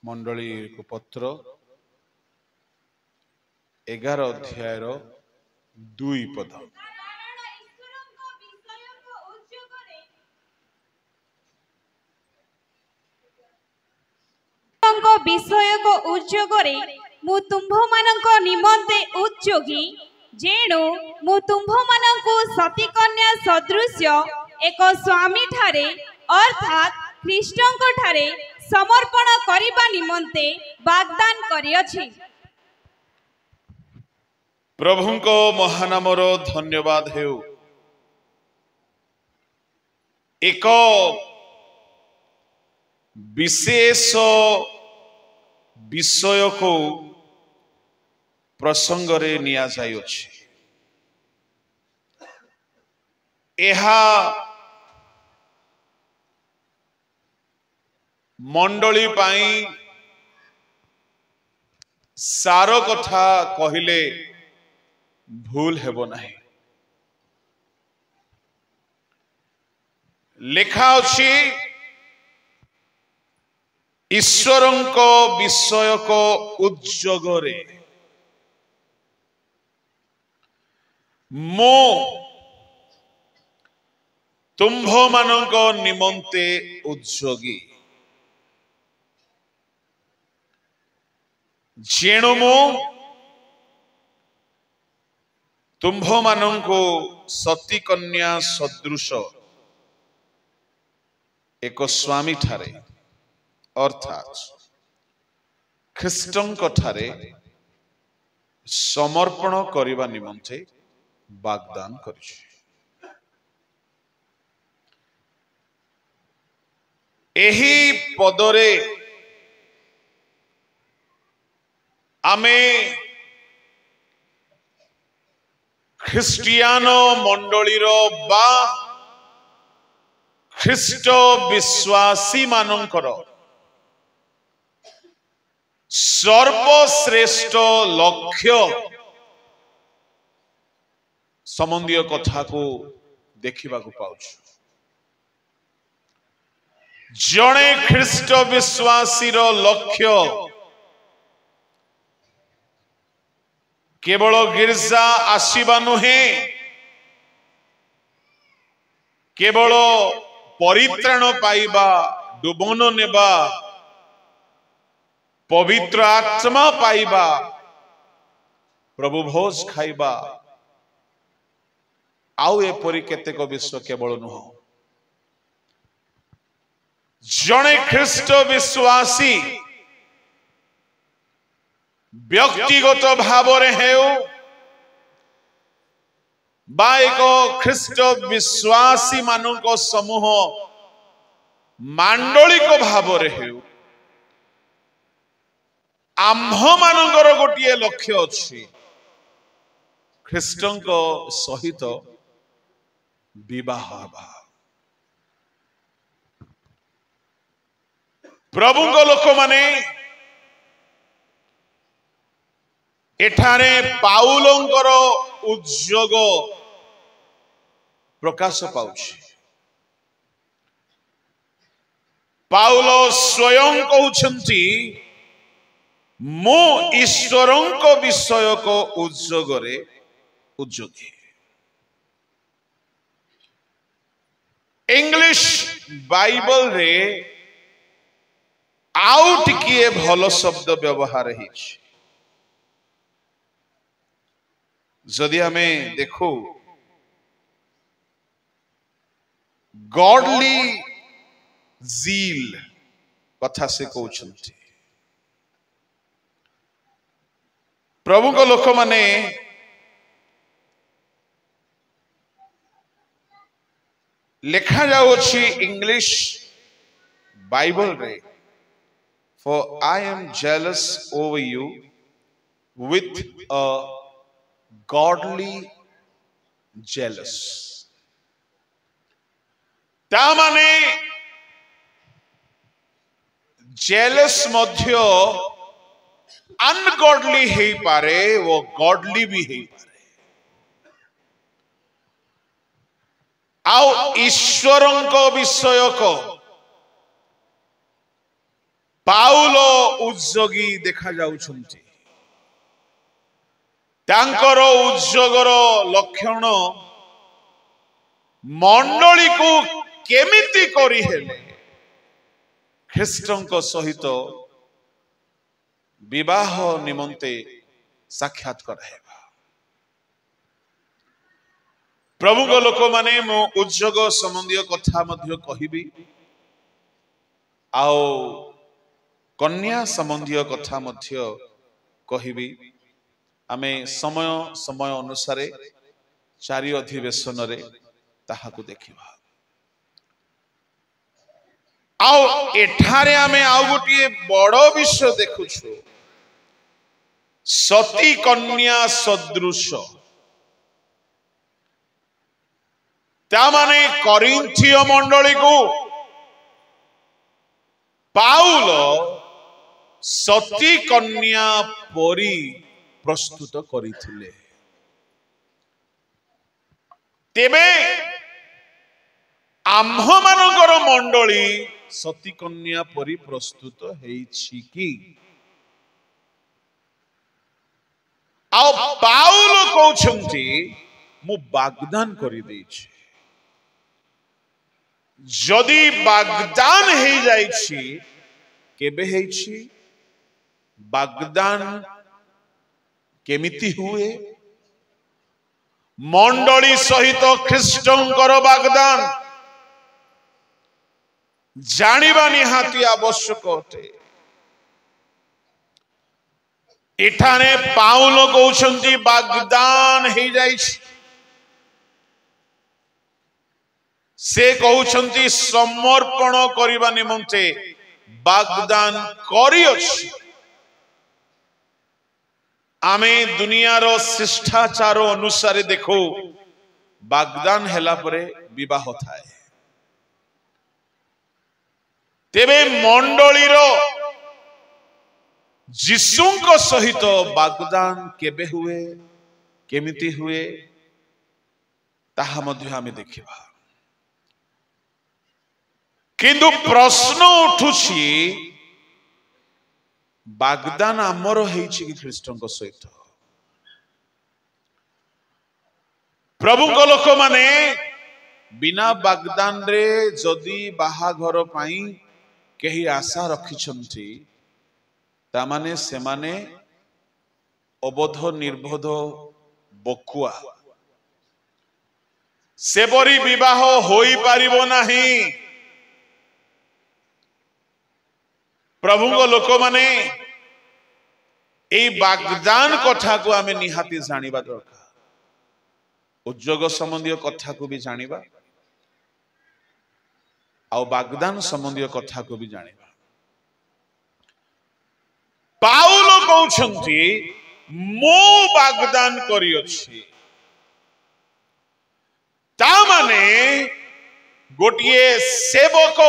मंडली को पत्र 11 अध्याय 2 पद। विषय को उद्योगरे मु तुम्भ मानक निमंते उद्योगी जेणु मु तुम्भ मानक सती कन्या सदृश्य एक स्वामी ठारे अर्थात ख्रीष्टंक ठारे समर्पण करिबा निमंते वाग्दान करियछि। प्रभुंको महानामर धन्यवाद हेउ। एक विशेष विषय को प्रसंग रे निया जाइछि। एहा मंडली पाई सार कथा कहिले भूल हेबो नाही। लेखा अछि ईश्वरंको विषय को उद्योगरे मो तुम्भ मानक निमंते उद्योगी जेणु मो तुम्भ मानंको सती कन्या सदृश एक स्वामी ठारे अर्थात ख्रीष्टंक ठारे समर्पण करिबा निमंते वाग्दान करिछि। एही पदरे आमे ख्रिस्टियान मंडलीर बा ख्रिस्ट विश्वासी मानंकर सर्वश्रेष्ठ लक्ष्य संबंधी कथा को देखा पाउछ। जड़े ख्रिस्ट विश्वासी लक्ष्य केवल गिर्जा आसीबा नुहे, केवल परित्राण पाइबा, डुबन नेबा, पवित्र आत्मा पाइबा, प्रभु भोज खाइबा आउ एपरी केतेक विश्व केवल नुह। जड़े ख्रिस्ट विश्वासी व्यक्तिगत भाव बा एक ख्रिस्ट विश्वासी मानक समूह मांडलिक भाव आम्भ मानकर गोटे लक्ष्य अच्छी ख्रिस्टंक सहित विवाह। प्रभु लोक माने एठारे पाउलंकर उद्योग प्रकाश पाउछि। पाउल स्वयं कहउछंती मो ईश्वरंक विषय को उद्योगरे उद्योगी। इंग्लिश बाइबल रे आउ टिकिए भल शब्द व्यवहार हिच। जदि हमें देखो गॉडली जील कथा से कहउछंती। प्रभु को लोक माने लेखा जाउछि इंग्लिश बाइबल रे, for I am jealous over you with a godly jealous। ता माने जेलस मध्य अनगॉडली हे पारे, वो गॉडली भी हे पारे। आउ ईश्वरंक विषय को पाउलो उद्योगी देखा जाउछन्ति तांकर उद्योगर लक्षण मंडली को केमिति करी हेले ख्रीष्टଙ୍କ सहित विवाह निमंते साक्षात कराइबा प्रभु को लोक माने मो उद्योग संबंधी कथा मध्य कहिबी आओ कन्या संबंधी कथा मध्य कहिबी आमे समय समय अनुसार चारि अधिवेशन रे ताहाकु देखिबा आओ एठारे आमे आउ गोटे बड़ विषय देखुछु सती कन्या सदृश ता माने करिन्थिय मंडली को पाउल सती कन्या परी प्रस्तुत करिथिले तेबे आम्ह मानकर मंडली सती कन्या परी प्रस्तुत हेछि कि आ पाउल कहउछन्ति मु वाग्दान करि दैछि जदि वाग्दान हे जाइछि केबे हेछि वाग्दान केमिति हुए मंडली सहित ख्रीष्टंकर वाग्दान जानिबा निहाती आवश्यक अटे एठाने पाउल कहउछन्ति वाग्दान हे जाइछि से कहउछन्ति समर्पण करिबा निमंते वाग्दान करिअछि आमे दुनियार शिष्टाचार अनुसार देखो वाग्दान हेला परे विवाह थाए तेबे मंडलीर जीशुंक सहित वाग्दान केबे हुए केमिति हुए ताहा मध्य आमे देखिबा किंतु प्रश्न उठुछि वाग्दान आमर हेछि कि ख्रीष्टंक सहित प्रभु को लोक माने बिना वाग्दान रे जदि बाहाघर पाई केही आशा रखिछन्ति ता माने से माने अबोध निर्बोध बकुआ सेबरी विवाह होई पारिबो नाही प्रभु को लोक माने ए वाग्दान कथा को आमे निहाती जानिबा दरकार उद्योग संबंधी कथा को भी जानिबा आ वाग्दान संबंधी कथा को भी जानिबा पाउल कहउछन्ति मो वाग्दान करिअछि ता माने गोटिए सेवक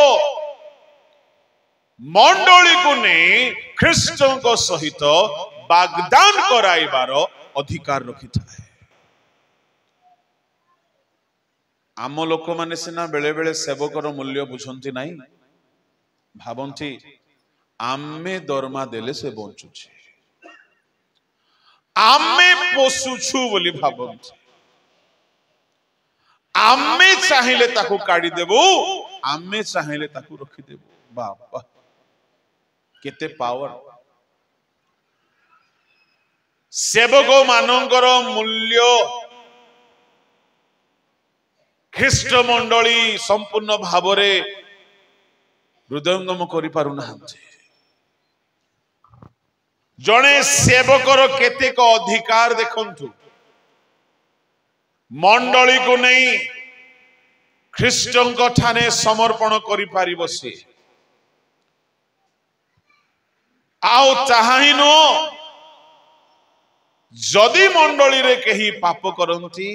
मंडली को ने ख्रीष्टंक सहित वाग्दान कराइबार अधिकार रखि थाए आम लोक माने सिना बेले बेले सेवकर मूल्य बुझंती नाही भाबंती आमे दरमा देले से बंचुछि आमे पोसुछु बोली भाबंती आमे चाहिले ताकू काढी देबो आमे चाहिले ताकू रखि देबो बाबा केते पावर सेवक मानकर मूल्य ख्रीष्ट मंडली संपूर्ण भावरे हृदयंगम करि पारु नाहंती जणे सेवकर केतेक अधिकार देखंतु मंडली को नहीं ख्रीष्टंक ठाने समर्पण करि पारिबो से आओ ताहाही नो जदि मंडली रे केही पाप करंती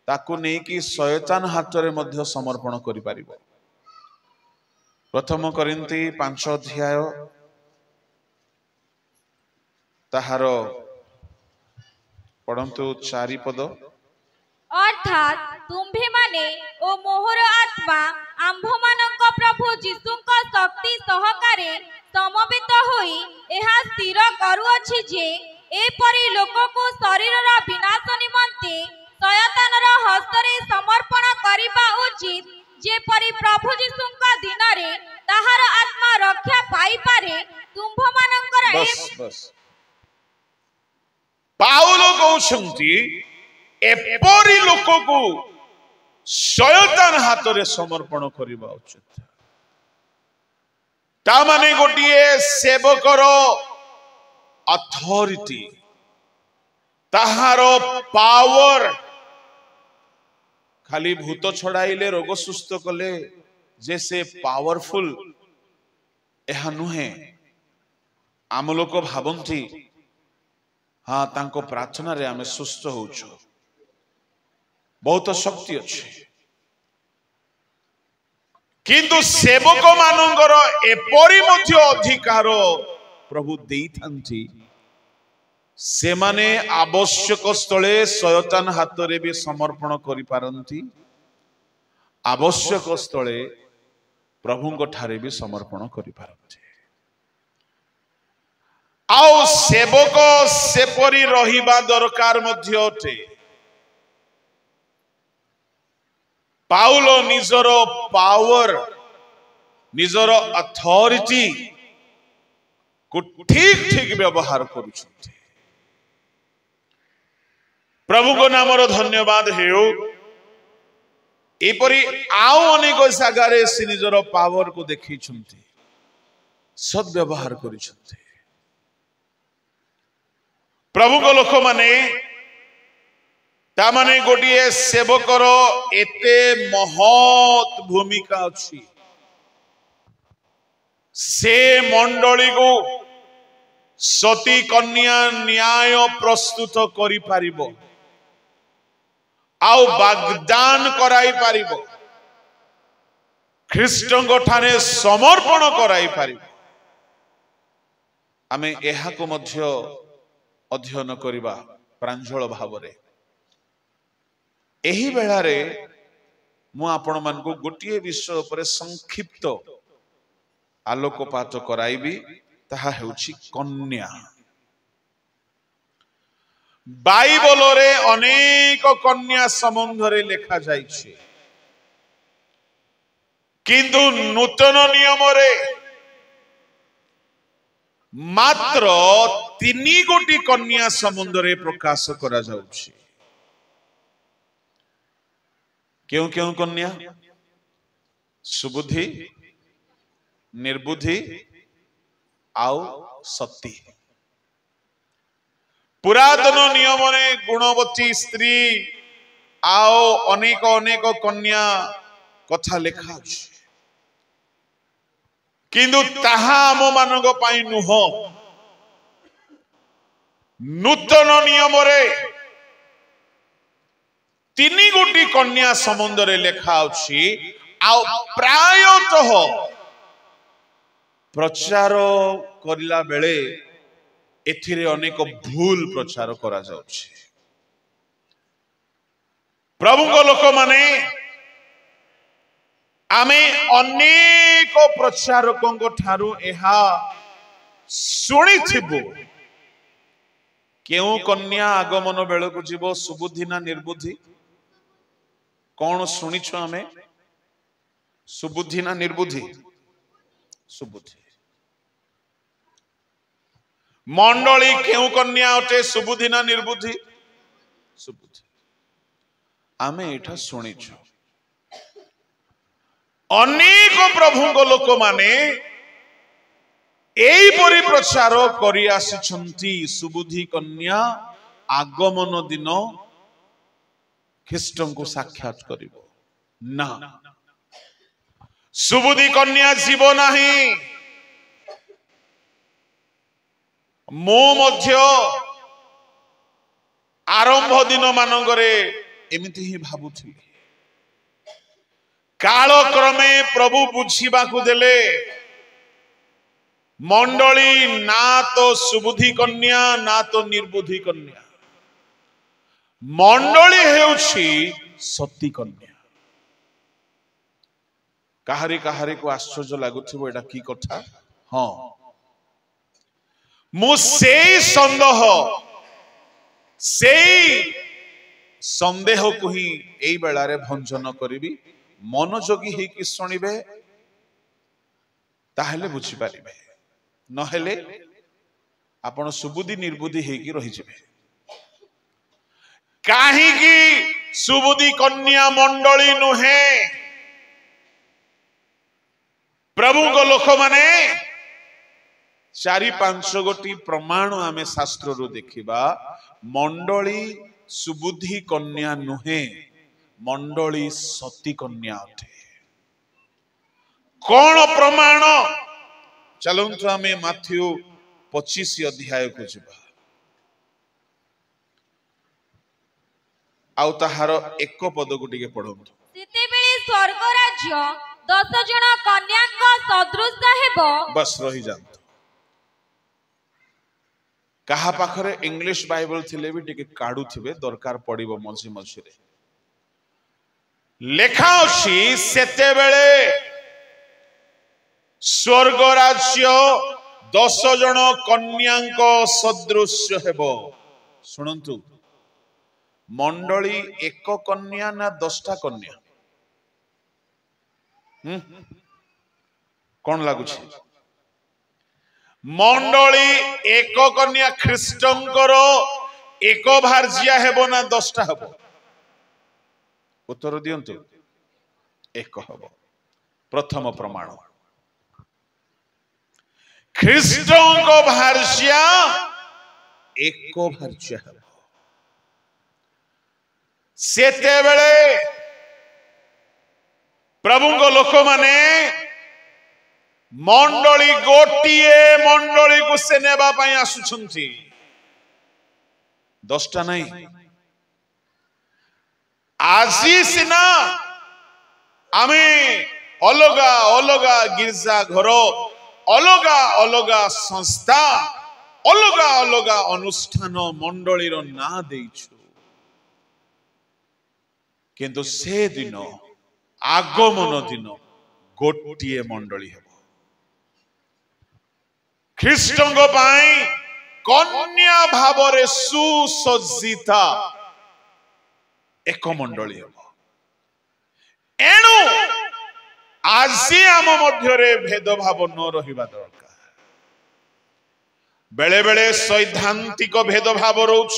ताकू नहीं कि शयतान हाथ रे मध्य समर्पण करि पारिबो प्रथम करिन्ती 5 अध्याय ताहार पढ़ंतु 4 पद अर्थात तुम्भे माने ओ मोहर आत्मा आंभ मानक प्रभु जीशुंक शक्ति सहकारे समवेत କରୁଅछि जे एपरि लोकको शरीरर विनाश निमंते शयतानर हस्तरे समर्पण करिबा उचित जेपरि प्रभु यीशुଙ୍କ दिनरे ताहार आत्मा रक्षा पाई पारे तुम्भमानंकर बस बस पाउलो कहउछंती एपरि लोकको शयतान हातरे समर्पण करिबा उचित ता माने गोटिए सेवकर अथॉरिटी ताहारो पावर खाली भूत छड़ाइले रोग सुस्थ कले जे से पावरफुल एहा नुहे आम लोक भावंती हाँ तांको प्रार्थना रे आमे सुस्थ होउछु बहुत शक्ति अच्छे किंतु सेवक मानंगर एपरि मध्य अधिकार प्रभु देइथांती से माने आवश्यक स्थले शयतान हाथ रे भी समर्पण करि पारंती आवश्यक स्थले प्रभुଙ୍କ ठारे भी समर्पण करि पारंती आउ सेवक सेपरि रहिबा दरकार मध्य अटे पाउलो निजर पावर निजर अथॉरिटी को ठीक ठीक व्यवहार करुछंती प्रभु को नामर धन्यवाद हेउ एपरी आउ अनेक जगारे से निजर पावर को देखी सद्व्यवहार करिछंती प्रभु को लोक माने ता माने गोटिए सेवकर एते महत भूमिका अछि से मंडली को सती कन्या न्याय प्रस्तुत करि पारिबो आउ वाग्दान कराई पारिबो ख्रीष्टଙ୍କ ठाने समर्पण कराई पारिबो आमे एहा को मध्य अध्ययन करिबा प्रांजल भावरे एही बेला रे मु आपण मान को गोटिए विषय पर संक्षिप्त आलोकपात कराइबी ताहा हेउछि कन्या बाइबल रे अनेक कन्या संबंध रे लिखा जाइछि किंतु नूतन नियम रे मात्र 3 गोटी कन्या संबंध रे प्रकाश करा जाउछि क्यों क्यों कन्या सुबुद्धि निर्बुद्धि आउ सती पुरातन नियम ने गुणवती स्त्री आओ अनेक अनेक कन्या कथा लिखा अछि किंतु ताहा आम मानक पाई नुह नूतन नियम रे 3 गोटी कन्या संबंध रे लिखा अछि आ प्रायतः प्रचार करिला बेले एथिरे अनेक भूल प्रचार करा जाउछि प्रभु को लोक माने आमे अनेक प्रचारकों ठारू एहा सुनिथिबो केउ कन्या आगमन बेले को जीवो सुबुद्धि ना निर्बुद्धि कौन सुनिछ आमे सुबुद्धि ना निर्बुद्धि सुबुद्धि मंडली केउ कन्या अटे सुबुद्धि ना निर्बुद्धि सुबुद्धि आमे एठा सुनिछ अनेक प्रभु को लोक माने एई परि प्रचार करि आसिछंती सुबुद्धि कन्या आगमन दिन ख्रीष्टन को साक्षात करिवो ना सुबुद्धि कन्या जीव नाही मो मध्य आरंभ दिन मानंगरे एमिति ही भाबुथि काल क्रमे प्रभु बुझीबा को देले मंडली ना तो सुबुद्धि कन्या ना तो निर्बुद्धि कन्या मंडली हेउछि सती कन्या काहारी काहारी को आश्चर्य लागुथिबो एटा की कथा हाँ मु संदेह को ही एई बेलारे भंजन करी मनोयोगी होगी शुणिबे ताहले बुझी पारिबे नहेले आपण सुबुद्धि निर्बुद्धि होगी रहीजिबे काहीकि सुबुद्धि कन्या मंडली नुहे प्रभु को लोक माने चारि पांच गोटी प्रमाण आमे शास्त्र रु देखिबा मंडली सुबुद्धि कन्या नुहे मंडली सती कन्या अटे कौन प्रमाण चलंतु आमे माथ्यू 25 अध्याय को जिबा आउ ताहार एक पद को टिके पढंतु सेतेबेले स्वर्ग राज्य 10 जण कन्याक सदृश हेबो बस रही जानत कहा पाखरे इंग्लिश बाइबल थिले भी टिके काढु थिबे दरकार पड़िबो मझी मझी रे लेखा अछि सेतेबेले स्वर्ग राज्य 10 जण कन्याक सदृश हेबो सुनंतु मंडली एक कन्या ना 10टा कन्या कौन लागुछि मंडली एक कन्या ख्रीष्टंकर एक भार्जिया हेबो ना 10टा हेबो उत्तर दियंतु एक हेबो प्रथम प्रमाण ख्रीष्टंक भार्जिया एक भार्जिया हेबो सेते बेले प्रभु को लोक माने मंडली गोटिए मंडली को से नेबा पई आसुछंती 10टा नहीं आजी सिना आमे अलगा अलगा गिरजा घर अलगा अलगा संस्था अलगा अलगा अनुष्ठान मंडली रो ना देइछु किंतु से दिन आगमन दिन गोटिए मंडली हेबो ख्रीष्टंग पाई कन्या भावरे सुसज्जिता एक मंडली हेबो एणु आजी आम मध्यरे भेदभाव न रहिबा दरकार बेले बेले सैद्धांतिक भेदभाव रोच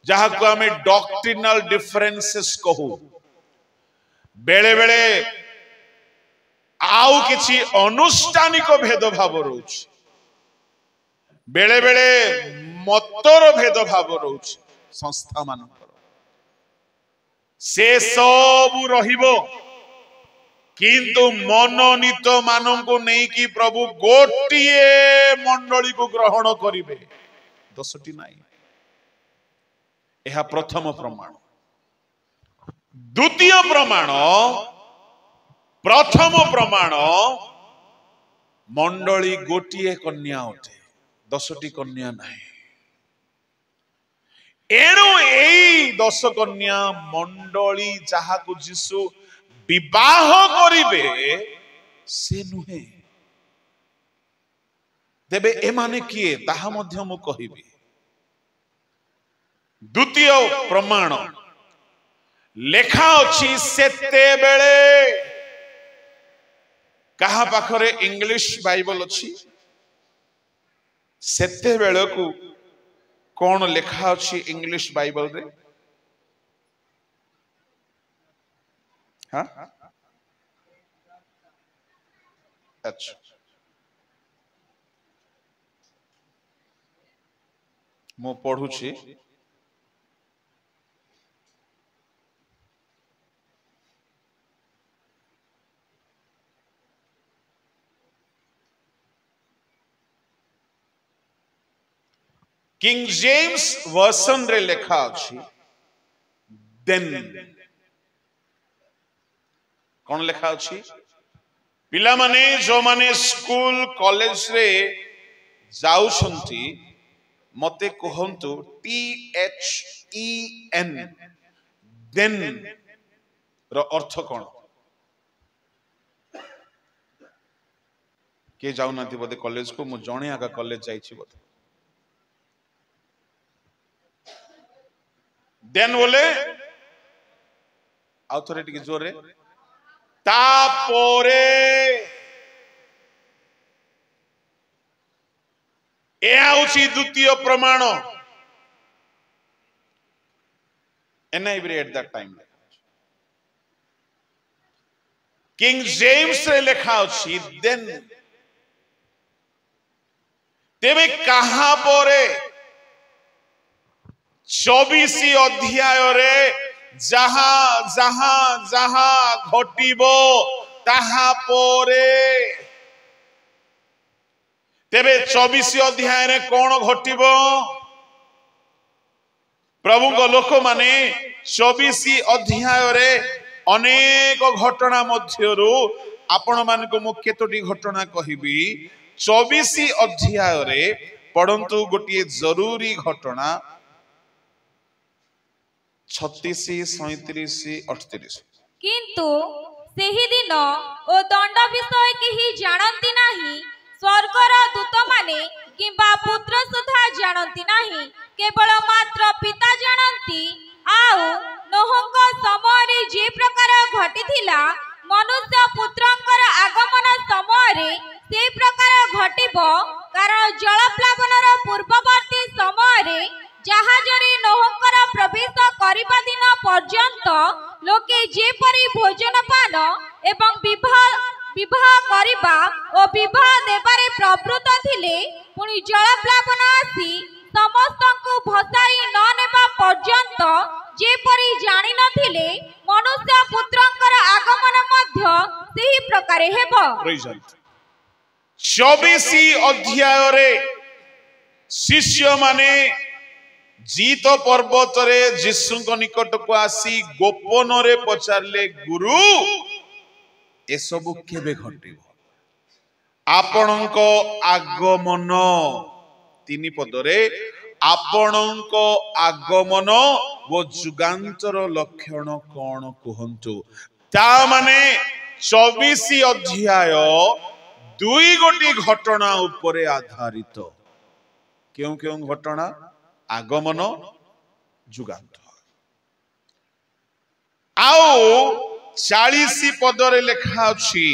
जहाँ को आमे डॉक्ट्रिनल डिफरेंसेस कहू बेले बेले आउ किछि अनुष्ठानिक भेदभाव रोच बेले बेले मतर भेदभाव रोच संस्था मान से सब रहिबो किंतु मनोनीत मानंकु नहीं कि प्रभु गोटिए मंडली को ग्रहण करिवे 10टी नाही यह प्रथम प्रमाण द्वितीय प्रमाण प्रथम प्रमाण मंडली गोटिए कन्या उठे 10टी कन्या नहीं एणु एई 10 कन्या मंडली जहा को जीसु विवाह करिवे से नुहे देबे ए माने किए ताहा मध्य मु कहिबी द्वितीय प्रमाण लेखा अछि सेते बेले कहा पाखरे इंग्लिश बाइबल अछि सेते बेले को कौन लेखा अछि इंग्लिश बाइबल रे हाँ अच्छा मु पढ़ुछि किंग जेम्स वर्सन रे लेखा अछि देन कौन लेखा अछि पिला माने जो माने स्कूल कॉलेज रे जाउछंती मते कहंतु THEN देन रो अर्थ कोन किए जाऊना बोधे कॉलेज को मुझे जणे आगा कॉलेज जाइछि बोधे देन बोले आउ थोड़े टिके जोरे तापोरे ए आउछि द्वितीय प्रमाण NIV at that time king James रे लिखा अछि देन तेबे कहा परे 24 अध्याय रे जहां जहां जहां घटिबो ताहा परे तेबे 24 अध्याय रे कोन घटिबो प्रभु को लोक माने 24 अध्याय रे अनेक घटना मध्यरु आपण मान को मु केतोटी घटना कहिबी 24 अध्याय रे पढंतु गोटिए जरूरी घटना 36 37 38 किंतु सेही दिन ओ दंड विषय केही जानंती नाही स्वर्गर दूत माने किंबा पुत्र सुधा जानंती नाही केवल मात्र पिता जानंती आउ नोहंक समय रे जे प्रकार घटिथिला मनुष्य पुत्रंकर आगमन समय रे से प्रकार घटिबो कारण जलप्लावनर पूर्ववर्ती समय रे जहाजरे नोहंकर प्रवेश करिबा दिन पर्यंत लोके जेपरि भोजन पान एवं विवाह करिबा ओ विवाह देबारे प्रवृत्त थिले पुनी जलप्लावन आसी समस्तଙ୍କୁ भसाई न नेबा पर्यंत जेपरि जानि नथिले मनुष्य पुत्रंकर आगमन मध्य सेही प्रकारे हेबो 24 अध्याय रे शिष्य माने जीत पर्वत रे यीशु निकट को आसी गोपन रे पचारले गुरु ए सब केबे घटिबो आपणको आगमन 3 पद रे आपणको आगमन वो जुगांतर लक्षण कोन कहंतु ता माने 24 अध्याय 2 गोटी घटना उपरे आधारित क्यों क्यों घटना आगमन जुगांत आओ 40 पदरे लिखा अछि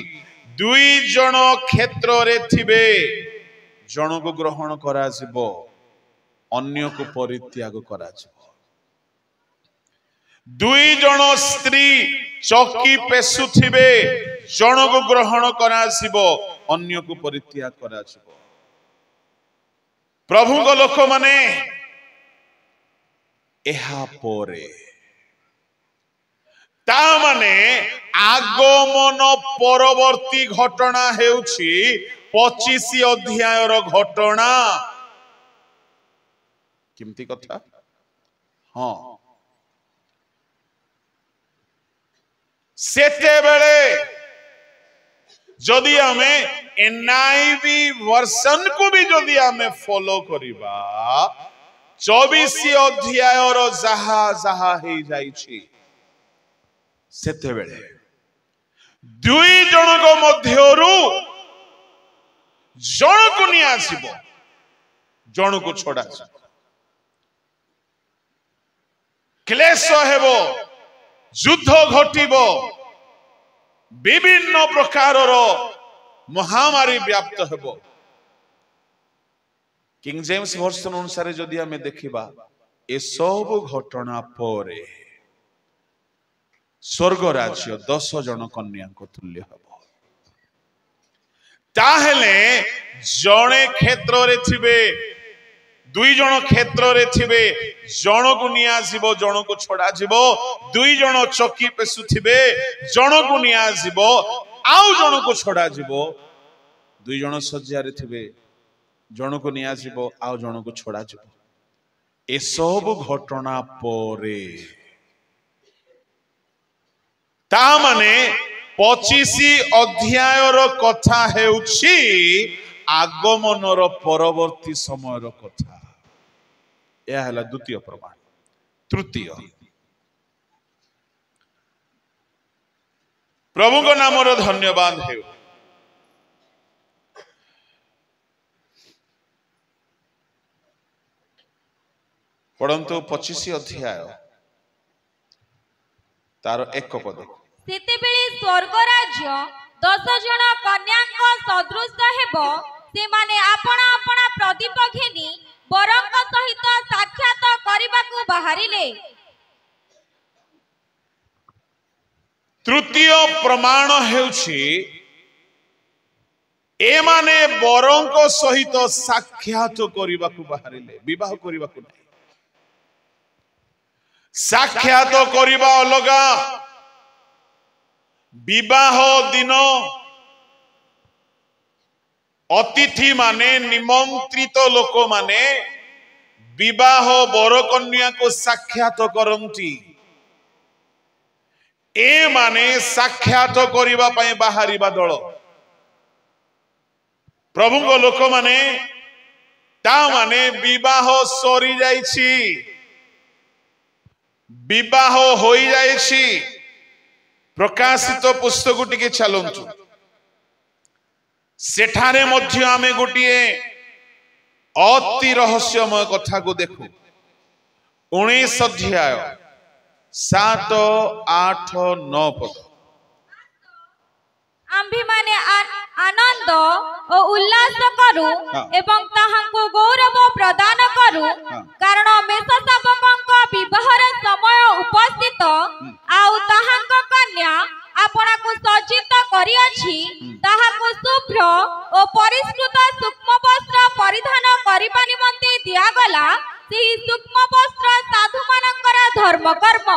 2 जन क्षेत्र रे थिबे जन को ग्रहण करा जिवो अन्य को परित्याग करा जिवो 2 जन स्त्री चौकी पेसु थिबे जन को ग्रहण करा जिवो अन्य को परित्याग करा जिवो प्रभु को लोक माने एहा पोरे ता माने आगमन परवर्ती घटना हेउछि 25 अध्याय रो घटना किमती कथा हां सेते बेले जदि हमें NIV वर्जन को भी जदि हमें फॉलो करिबा 24 अध्याय रो जहा जहा हे जाइछि सेते बेले 2 जन को मध्यरु जन को नि आसीबो जन को छोड़ा क्लेश हेबो युद्ध घटिबो विभिन्न प्रकार रो महामारी व्याप्त हेबो किंग जेम्स वर्जन अनुसार जदि हमें देखिबा ए सब घटना परे स्वर्ग राज्य 10 जन कन्या को तुल्य हेबो ताहेले जणे क्षेत्र रे थिबे 2 जन क्षेत्र रे थिबे जन को निया जीवो जन को छोड़ा जीवो 2 जन चौकी पेसु थिबे जन को निया जीवो आउ जन को छोड़ा जीवो 2 जन सज्जा रे थिबे जन को निया जीवो आउ जन को छोड़ा जीवो ए सब घटना परे ता माने 25 अध्याय रो कथा हेउछि आगमन रो परवर्ती समय रो कथा यह है द्वितीय प्रमाण तृतीय प्रभु को नाम रो धन्यवाद हे पढ़ंतु 25 अध्याय तार 1 पद। सेतेबेले स्वर्ग राज्य 10 जन कन्याक सदृश हेब, से माने आपणा आपणा प्रदीप घेनी बरंक सहित साक्षात करबाकू बाहरिले। तृतीय प्रमाण हेउछि ए माने बरंक सहित साक्षात करबाकू बाहरिले, विवाह करबाकू नहीं। साक्षात करबा अलगा, विवाह दिन अतिथि माने निमंत्रित लोक माने विवाह बर कन्या को साक्षात करंती। ए माने साक्षात करिबा पय बाहरिबा दल प्रभु को लोक माने ता माने विवाह सरी जाइछि, विवाह होई जाइछि। प्रकाशित पुस्तक टिके चलंतु, सेठारे मध्य आमे गोटिए अति रहस्यमय कथा को देखु। 19 अध्याय 7, 8, 9 पद। आम्भे माने आनंद और उल्लास करू एवं ताहांको गौरव प्रदान करू, कारण मेषशाबकंक विवाहर समय उपस्थित आउ ताहांक कन्या आपणाको सज्जित करी अछि। ताहाको शुभ्र और परिष्कृत सूक्ष्म वस्त्र परिधान करिबा निमंते दियागला। सेही सूक्ष्म वस्त्र साधु मानकर धर्म कर्म।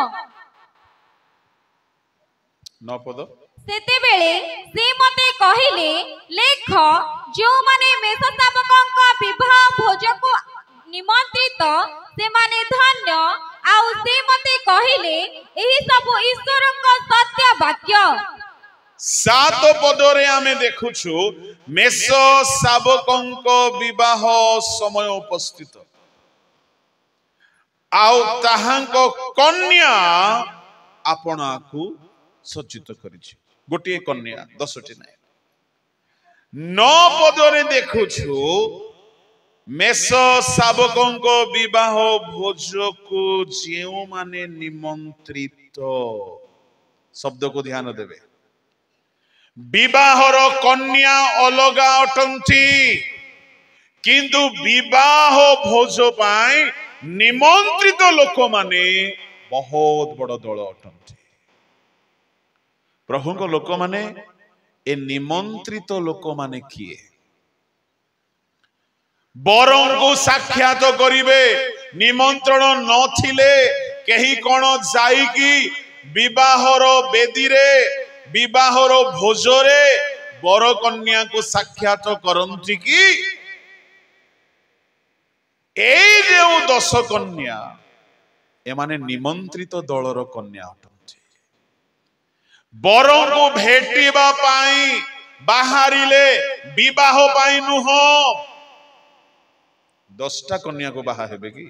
9 पद। सेतेबेले से मते कहिले, लेख जो माने मेषशाबकंक विवाह भोजको निमंत्रित से माने धन्य। आउ से मते कहिले, एही सब ईश्वरक सत्य वाक्य। 7 पदरे आमे देखुछु मेषशाबकंक विवाह समय उपस्थित आउ ताहांक कन्या आपणाकू सज्जित करिछि। गोटे कन्या 10टी नाही। 9 पदरे देखुछु मेषशाबकंक विवाह भोजको जेउ माने निमंत्रित। शब्द को ध्यान देवे, विवाहर कन्या अलगा अटंती, किंतु विवाह भोज पाई निमंत्रित लोक माने बहुत बड़ दल अटंती। प्रभु को लोक माने ए निमंत्रित लोक माने किए? बरं को साक्षात करिवे निमंत्रण नथिले केही कोन जाई कि विवाहर बेदी रे विवाहर भोजरे बर कन्या को साक्षात करंती कि? ए जो 10 कन्या ए माने निमंत्रित दलर कन्या अटंती। बरं को भेटिबा पाई बाहरिले विवाह पाई नुह। 10टा कन्या को बाहा हेबे कि?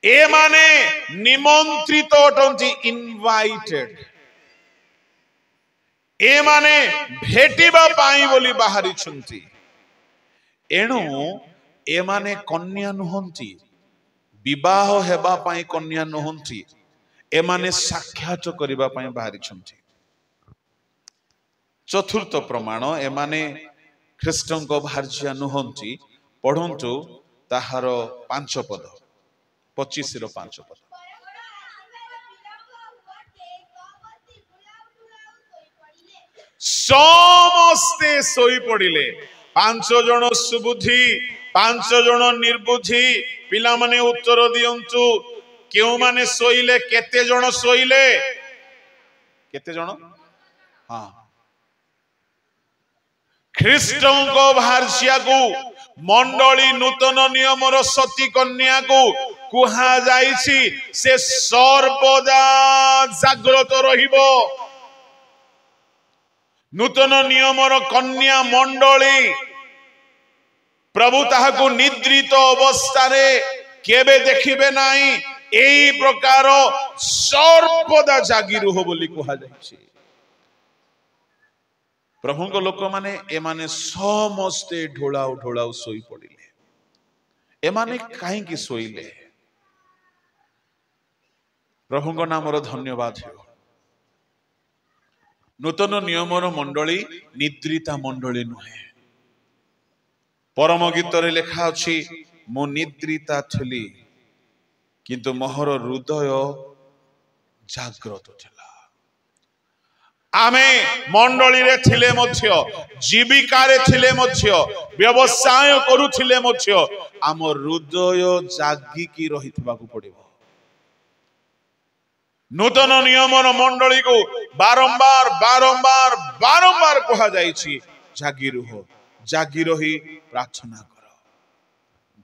ए माने निमंत्रित अटंती, इनवाइटेड। ए माने भेटिबा पाई बोली बाहरी छंती। एणु ए माने कन्या नुहंती, विवाह हेबा पाई कन्या नुहंती, ए माने साक्षात करिबा पाई बाहरी छंती। चतुर्थ प्रमाण, ए माने ख्रीष्टन को भार्या नुहंती। पढ़ंतु ताहार 5 पद, 25 रो 5 पद। समस्ते सोई पड़िले, 5 जन सुबुद्धि 5 जन निर्बुद्धि। पिला माने उत्तर दियंतु, केउ माने सोइले, केते जन सोइले? केते जन? हाँ, ख्रीष्टन को भार्या को मंडली नूतन नियमर सती कन्या को कुहा जाइछि, से सर्वदा जाग्रत रहिबो। नूतन नियमर कन्या मंडली प्रभु ताहाकु निद्रित अवस्था रे केबे देखिबे नाही। एई प्रकार सर्वदा जागी रुह बोली कुहा जाइछि। प्रभु को लोक माने ए माने समस्ते ढोलाउ ढोलाउ सोई पड़िले। एमाने कहीं शोइले प्रभु नामर धन्यवाद हो। नूतन नियमर मंडली निद्रिता मंडली नुहे। परम गीत लेखा अच्छी मु निद्रिता थली किंतु मोहर हृदय जाग्रत थिला। आमे मंडली रे थिले मध्य जीविका रे थिले मध्य व्यवसाय करूथिले मध्य आम हृदय जागी की रहितबा को पड़िबो। नूतन नियमर मंडली को बारंबार बारंबार बारंबार कहा जाइछि जागी रुह, जागी रही प्रार्थना कर।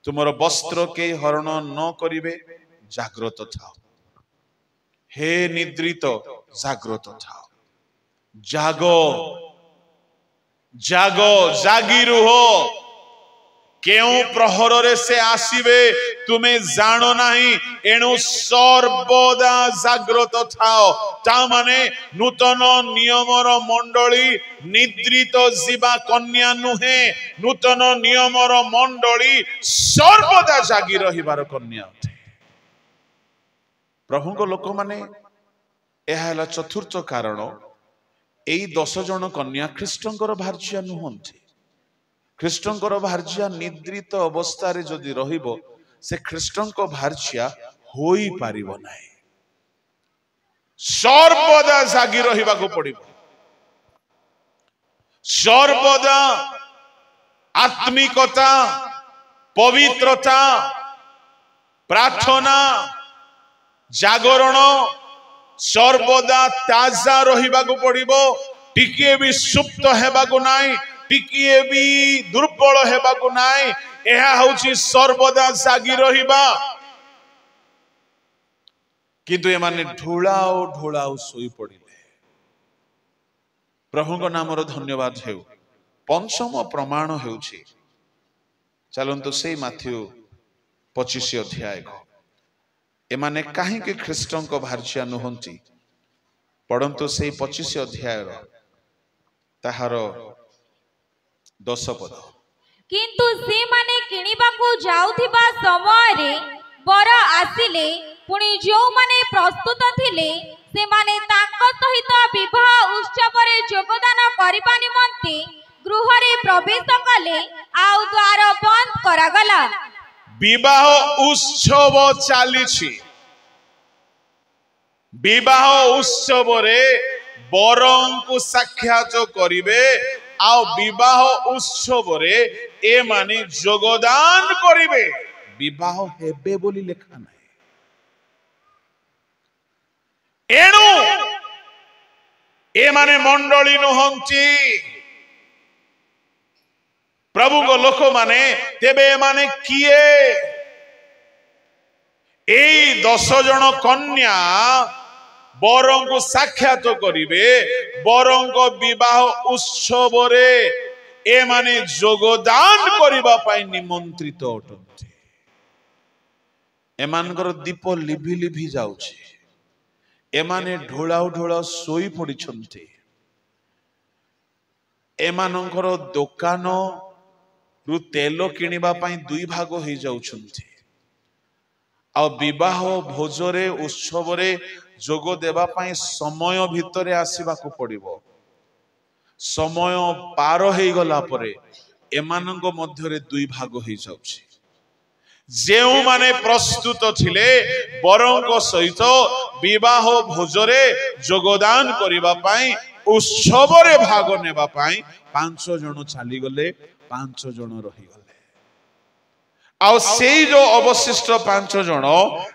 तुमर वस्त्र के हरण न करिवे, जाग्रत थाओ। हे निद्रित जाग्रत थाओ। जागो जागो जागी रुह। केउ प्रहर रे से आसीबे तुम्हें जानो नहीं, एणु सर्वदा जाग्रत थाओ। ता माने नूतन नियमर मंडली निद्रित जीवा कन्या नुहे, नूतन नियमर मंडली सर्वदा जागी रहिबार कन्या अटे। प्रभु को लोक माने यह है चतुर्थ कारण। एई 10 जन कन्या ख्रीष्टंकर भार्या नुहंती। ख्रीष्टंकर भार्या निद्रित अवस्था रे जदि रहिबो से ख्रीष्टंक भार्या होई पारिबो नाही। सर्वदा जागी रहिबा को पड़िबो। सर्वदा आत्मिकता, पवित्रता, प्रार्थना, जागरण सर्वदा ताजा रहिबा को पड़िबो। टिके भी सुप्त हेबा को नाही, टिके भी दुर्बल हेबा को नाही। एहा होछि सर्वदा जागी रहिबा। किंतु एमाने ढोलाओ ढोलाओ सोई पड़िले। प्रभु को नामर धन्यवाद हेउ। पंचम प्रमाण हेउछि, चलंतु से माथ्यू 25 अध्याय को एमाने काहे के ख्रीष्टन को भार्या नुहंती पढ़ंतु से 25 अध्याय ताहार 10 पद। किंतु से माने किनिबा को जाउथिबा समय रे बर आसिले, पुणी जो माने प्रस्तुत थिले से माने तांको सहित विवाह उत्सव रे योगदान करिबा निमंते गृह रे प्रवेश कले, आउ द्वार बंद करागला। विवाह उत्सव चालीछि। विवाह उत्सव रे बरं को साक्षात करिवे, आउ विवाह उत्सव रे ए माने योगदान करिवे। विवाह हेबे बोली लेखा नाही। एणु ए माने मंडली नुहंती प्रभु को लोक माने। तेबे माने किए? एई 10 जन कन्या बरं को साक्षात करिवे, बरं को विवाह उत्सव रे ए माने योगदान करिबा पाई निमंत्रित अटंती। एमानकर दीप लिभि लिभि जाउछि। एमाने ढोलाउ ढोला सोई पड़िछन्ति। एमानकर दुकान रु तेल किनिबा पाई 2 भाग हो जाउछन्ति। आ विवाह भोजरे उत्सव रे जोग देबा पाई समय भितरे आसीबा को पड़िबो। समय पार हे गला परे एमानंग मध्यरे 2 भाग हो जाउछि। जेउ माने प्रस्तुत थिले बरंग सहित विवाह भोजरे योगदान करिबा पाई उत्सव रे भाग नेबा पाई 5 जन चली गले, 5 जन रही गले। आउ से जो अवशिष्ट 5 जन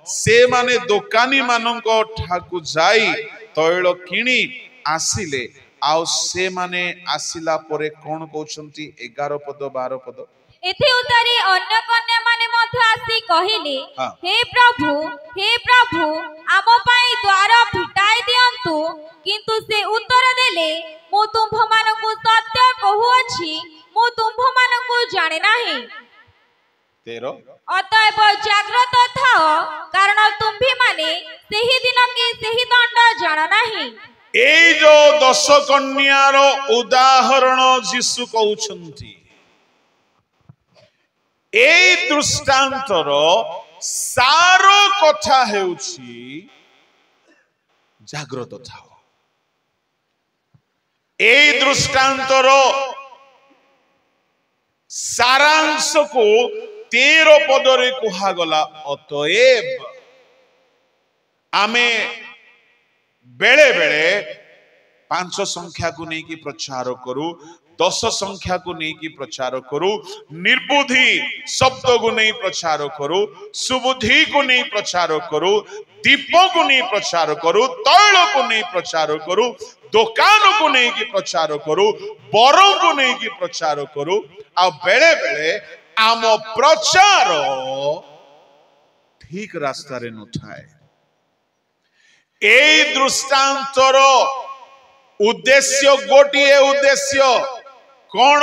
से माने दुकानी मानक ठाकु जाई तैल किणी आसिले। आउ से माने आसिला परे कोन कहउछंती 11 पद 12 पद। एथे उतारी अन्य कन्या माने मध्य आसी कहिले, हे प्रभु आम पाई द्वार फिटाई दियंतु। किंतु से उत्तर देले, मु तुंभ मानकु सत्य कहूअछि, मु तुंभ मानकु जाने नाही। 13 अतएव जाग्रत थाओ, कारण तुम्भी माने सेही दिन के सेही दंड जान नाही। ए जो 10 कन्यार उदाहरण जीसु कहउछंती। এই ଦୃଷ୍ଟାନ୍ତର ସାର କଥା ହେଉଛି ଜାଗ୍ରତ ଥାଅ। এই ଦୃଷ୍ଟାନ୍ତର ସାରାଂଶକୁ 13 ପଦରେ କୁହାଗଲା, ଅତଏବ ଆମେ बेले बेले 5 संख्या को नहीं की प्रचार करू, 10 संख्या को नहीं की प्रचार करू, निर्बुद्धि शब्द को नहीं प्रचार करू, सुबुद्धि को नहीं प्रचार करू, दीप को नहीं प्रचार करू, तैल को नहीं प्रचार करू, दुकान को नहीं की प्रचार करू, बरों को नहीं की प्रचार करू। आ बेले बेले आम प्रचार ठीक रास्ता रे नथाए। এই দৃষ্টান্তর উদ্দেশ্য গোটিয়ে উদ্দেশ্য কোন?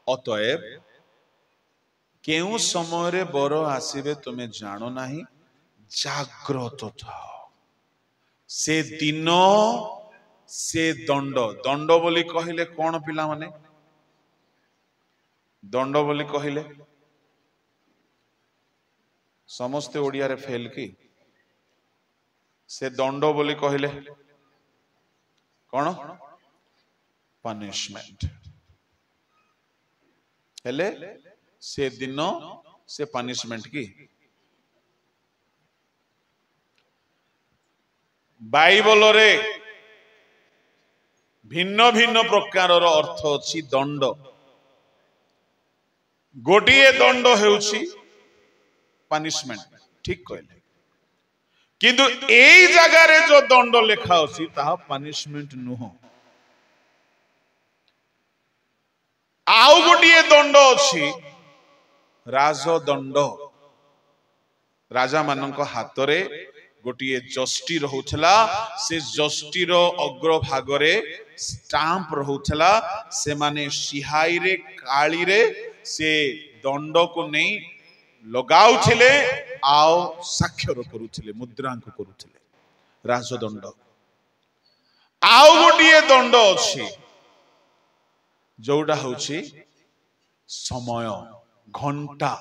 অতএব কেউ সময়ে বড় আসিবে তুমি জানো নাহি, জাগ্রত থাও। সে দিন সে দণ্ড। দণ্ড বলি কহিলে কোন পিলা মানে? দণ্ড বলি কহিলে সমস্তে ওড়িয়ারে ফেল কি? से दंड बोली कहले कौन? पनिशमेंट। हेले से दिन से पनिशमेंट की बाइबल रे भिन्न भिन्न प्रकार अर्थ अछि दंड। गोटिए दंड हेउछि पनिशमेंट, ठीक कहले। किंतु एई जगह रे जो दंड लेखा अछि ताहा पनिशमेंट नुह। आउ गोटिए दंड अछि राजदंड। राजा मानक हाथ रे गोटिए जस्टी रहुथला, से जस्टी रो अग्र भाग रे स्टाम्प रहुथला। से माने सिहाई रे काली रे से दंड को नहीं लगाउथिले, आओ साक्षर करुथिले, मुद्रांक करुथिले, राजदंड। आउ गोटिए दंड अछि जोटा होछि समय, घंटा।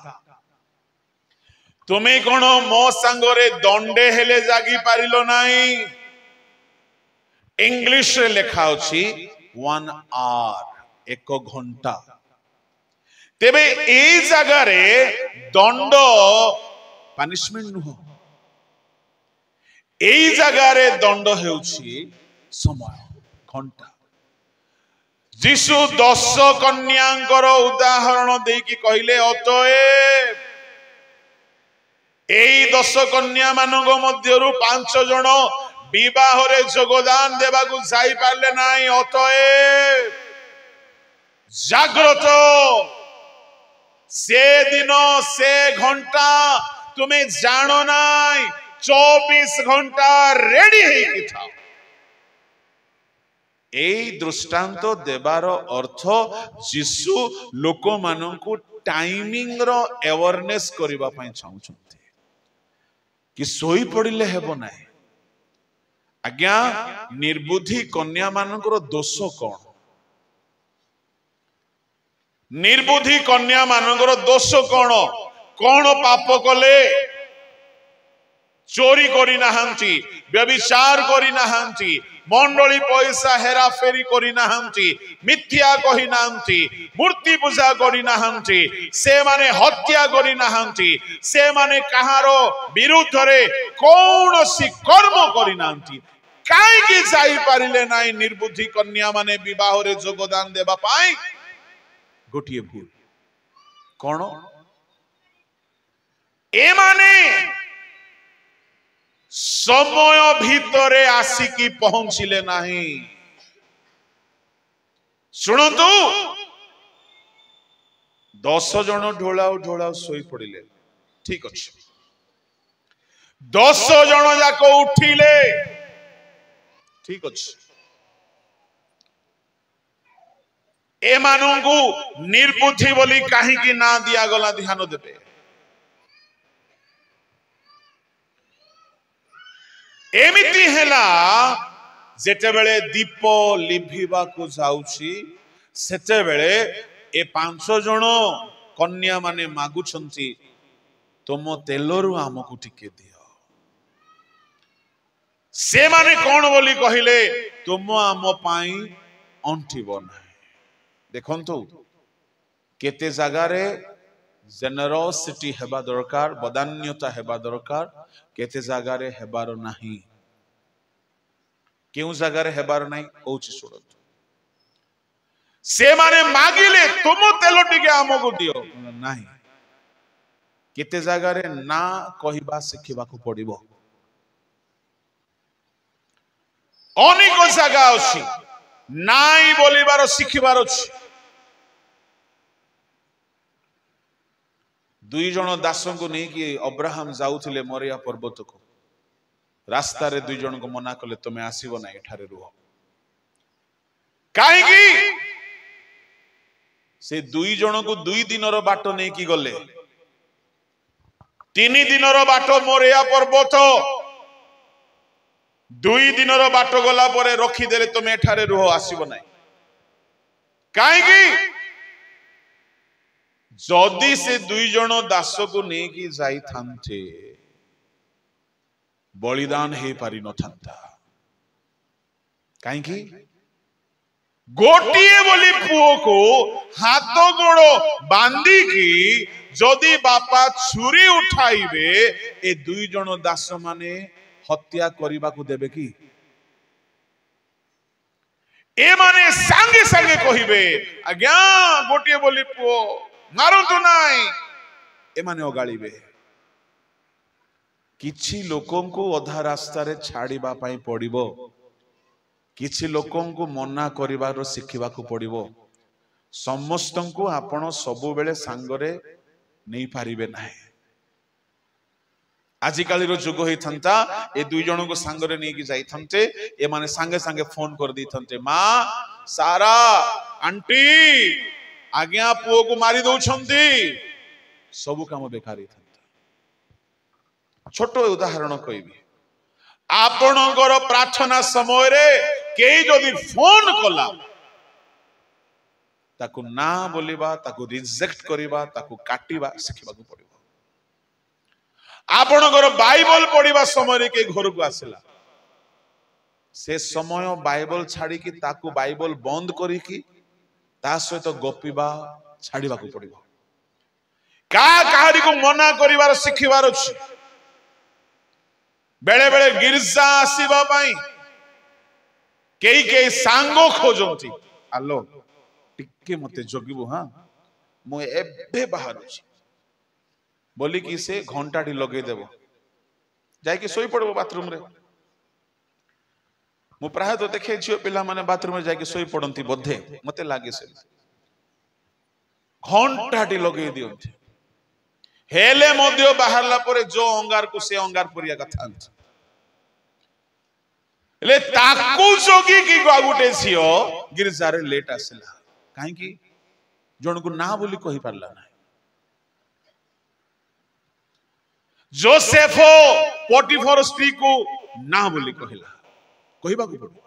तुम्हें कौन मो सांगरे दंडे हेले जागी पारिलो नाई? इंग्लिश रे लेखा अछि 1 आवर, 1 घंटा। तेबे ए जगह रे दंड पनिशमेंट नुह। ए जगह रे दंड हेउछि समय, घंटा। जीशु 10 कन्यांकर उदाहरण देकी कहिले, अतएव एई 10 कन्या मानक मध्यरु 5 जण विवाह रे योगदान देबाकू जाई पारले नाही। अतएव जाग्रत, से दिन से घंटा तुम्हें जानो नाई। 24 घंटा रेडी है था। এই দৃষ্টান্ত দেবার अर्थ जीशु लोक मानकू टाइमिंग रो अवेयरनेस करिबा पई चाहुछन्ते कि सोई पड़िले हेबो नाही। आज्ञा निर्बुद्धि कन्या मानकर दोष कौन? निर्बुद्धि कन्या मानकर दोष कौन? कौन पाप कले? चोरी करी नाहंती, व्यभिचार करी नाहंती, मंडली पैसा हेरा फेरी करी नाहंती, मिथ्या कही नाहंती, मूर्ति पूजा करी नाहंती, से माने हत्या करी नाहंती, से माने कहारो विरुद्ध रे कौन सी कर्म करी नाहंती। काई की जाई पारिले नाई निर्बुद्धि कन्या माने विवाह रे योगदान देबा पाई? गोटिए भूल कौन? ए माने समय भितरे आसिकी पहुंचिले नाही। शुणतु 10 जन ढोलाउ ढोलाउ सोई पड़िले, ठीक अच्छे। 10 जन जाक उठिले, ठीक अच्छे। एमानंगु निर्बुद्धि बोली काहीकि ना दिया गला ध्यान देबे। एमिति हेला जेते बेले दीप लिभिबा को जाउछि, सेते बेले ए 5 जन कन्या माने मागुछंती तुम तेलरू आमको टिके दियो से माने कौन बोली कहिले तुम आम पाई अंटिब ना देखंतु केते जगारे जेनरोसिटी हेबा दरकार बदान्यता हेबा दरकार केते जगारे हेबार नाही केउ जगारे हेबार नाही कहूची सुनत से माने मागिले तुम तेल टिके आमको दियो नाही केते जगारे ना कहिबा सिखिबा को पड़िबो अनेक जगह अछि नाई बोलिबार सिखिबार अछि दुई जन दासों को नहीं कि अब्राहम जाउथिले मोरिया पर्वत को रास्ता रे दुई जन को मना कले तुम्हें आसीबो ना एठारे रुह काहेकि से दुई जन को दुई दिनर बाट नहीं कि गले तीन दिनर बाट मोरिया पर्वत दुई दिनर बाट गला परे रखी देले तुम्हें एठारे रुह आसीबो ना काहेकि जदि से दुई जन दास को नहीं कि जाई थांते बलिदान हे पारि न थांता काहेकि गोटिए बोली पुओ को हाथ गोड़ बांधी की जदि बापा छुरी उठाइबे ए दुई जन दास माने हत्या करबा को देबे कि ए माने संगे संगे कहिबे आज्ञा गोटिए बोली पुओ मारंतु नाई ए माने ओगाळीबे किछि लोकों को अधा रास्ता रे छाड़ीबा पई पड़िबो किछि लोकों को मना करिवार सिखिबा को पड़िबो समस्तन को आपण सब बेले सांगरे नहीं पारिबे नाही आजि काली रो जुग होई थंता ए दुई जन को सांगरे नहीं कि जाई थंते ए माने संगे संगे फोन कर दी थंते मां सारा आंटी आज्ञा पुओ को मारी दौछंती सब काम बेकारी था छोट उदाहरण कहबी आपणकर प्रार्थना समय रे केई जदि फोन कला ताकू ना बोलिबा ताकू रिजेक्ट करिबा ताकू काटिबा सिखिबा को पड़िबो आपणकर बाइबल पढ़िबा समय रे के घर को आसिला से समय बाइबल छाड़ी की ताकू बाइबल बंद करी की ता सहित गपिबा छाड़ीबा को पड़िबो का काहरी को मना करिवार सिखिबार अछि बेले बेले गिरजा आसीबा पई केई सांगो खोजंती आलो टिके मते जगिबो हां मु एबे बाहर अछि बोली कि से घंटाटी लगे देबो जाय कि सोई पड़बो बाथरूम रे मु प्राय तो देखे छियो पिला माने बाथरूम में जाय कि सोई पड़ंती बोधे मते लागे से घंटाटी लगे दियंती हेले मध्य बाहरला परे जो अंगार को से अंगार परिया कथा ले ताकू जोगी की गुटे झियो गिरजा रे लेट आसिला काहे कि जण को ना बोली कहि पारला ना जोसेफो पोटिफर स्त्री को ना बोली कहिला कहिबा को पड़ो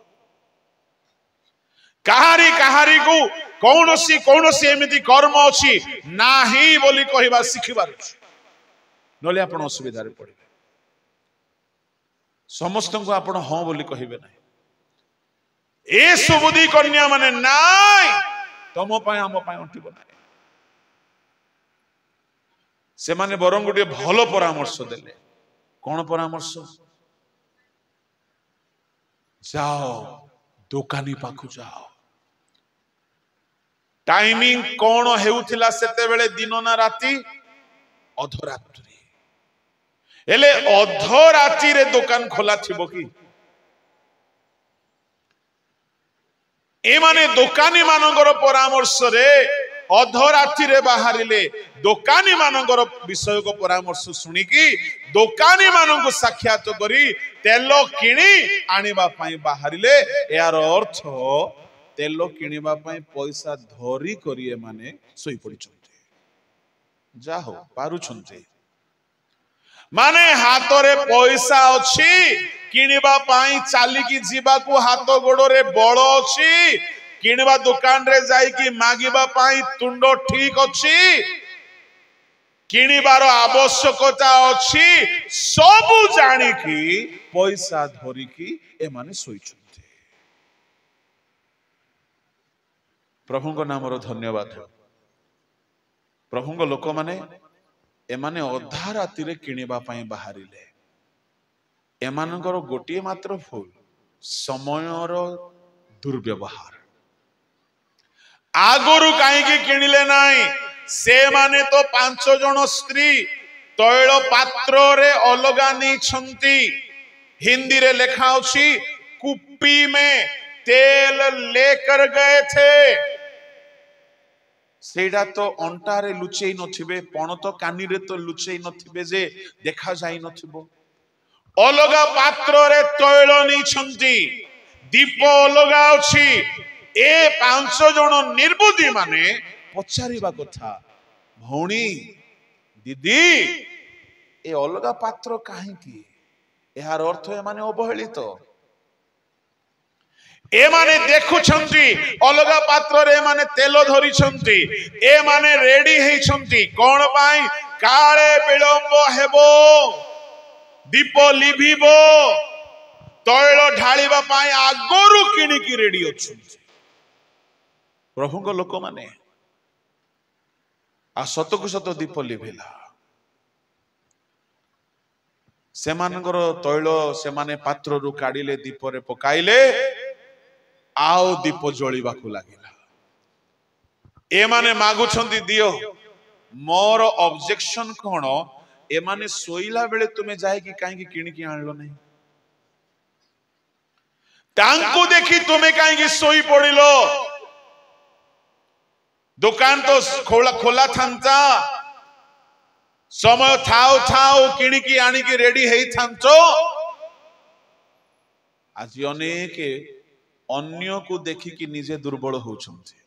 कहारी को कौनसी एमिति कर्म अछि नाही बोली कहिबा सिखिबार नले आपण असुविधा रे पड़िबे समस्त को आपण हां बोली कहिबे नाही ए सुबुदी कन्या माने नाय तम पय हम पय अंटिबो नाही से माने बरम गुटे भलो परामर्श देले कोन परामर्श जाओ दुकानी पाखु जाओ टाइमिंग कौन हेउथिला सेते बेले दिन ना राती अधरात्रि हेले अधरात्रि रे दुकान खोला थिबो की ए माने दुकानी मानकर परामर्श रे अधरात्रि रे बाहरिले दुकानी मानकर विषय को परामर्श सुनी की दुकानी मानन को साक्षात करी तेल किणी आनिबा पई बाहरिले यार अर्थ तेल किनिबा पई पैसा धरी करी माने सोई पड़िछन्ते जा हो पारुछन्ते माने हाथ रे पैसा अछि किनिबा पई चाली की जीवा को हाथ गोड़ रे बळ अछि किनिबा दुकान रे जाई की मागिबा पई तुंड ठीक अछि किणिबार आवश्यकता अच्छी सबू जानिकी पैसा धरिकी एमाने सोईछन्ति। प्रभु को नाम धन्यवाद। प्रभु लोक माने एमाने अधा राति रे किणिबा पई बाहरिले। एमानकर गोटे मात्र भूल समयर दुर्व्यवहार। आगुरु कहीं किणिले नाई से माने तो 5 जन स्त्री तैल पात्र रे अलगा नहीं छंती। हिंदी रे लिखा अछि कुप्पी में तेल लेकर गए थे। सेटा तो अंटा रे लुचेई नथिबे, पण तो कानी रे तो लुचेई नथिबे जे देखा जाई नथिबो। अलगा पात्र रे तैल नहीं छंती, दीप अलगा अछि। ए 5 जन निर्बुद्धि माने पचारिबा कथा, भौणी दीदी ए अलगा पात्र काहेकि? यार अर्थ ए माने अवहेलित। ए माने देखुछंती अलगा पात्र रे माने तेल धरि छंती। ए माने रेडी हेई छंती कोन पाई? काळे विलंब हेबो, दीप लिभिबो, तैल ढालिबा पाई आगरु किणिकी रेडी अछंती। प्रभु को लोक माने आ सतकु सत दीप लिभिला। सेमानकर तैल सेमाने पात्र रु काढिले, दीप रे पकाइले, आओ दीप जलिबा को लागिला। ए माने मागुछंती दियो। मोर ऑब्जेक्शन कोन? ए माने सोइला बेले तुमे जाय कि काहे कि किणिकी आनलो नहीं? तांको देखि तुमे काहे कि सोई पड़िलो? दुकान तो खोला थांता, समय थाओ थाओ किणिकी आनिकी रेडी हेई थांचो। आज अनेक अन्य को देखि कि निजे दुर्बल होउछंती।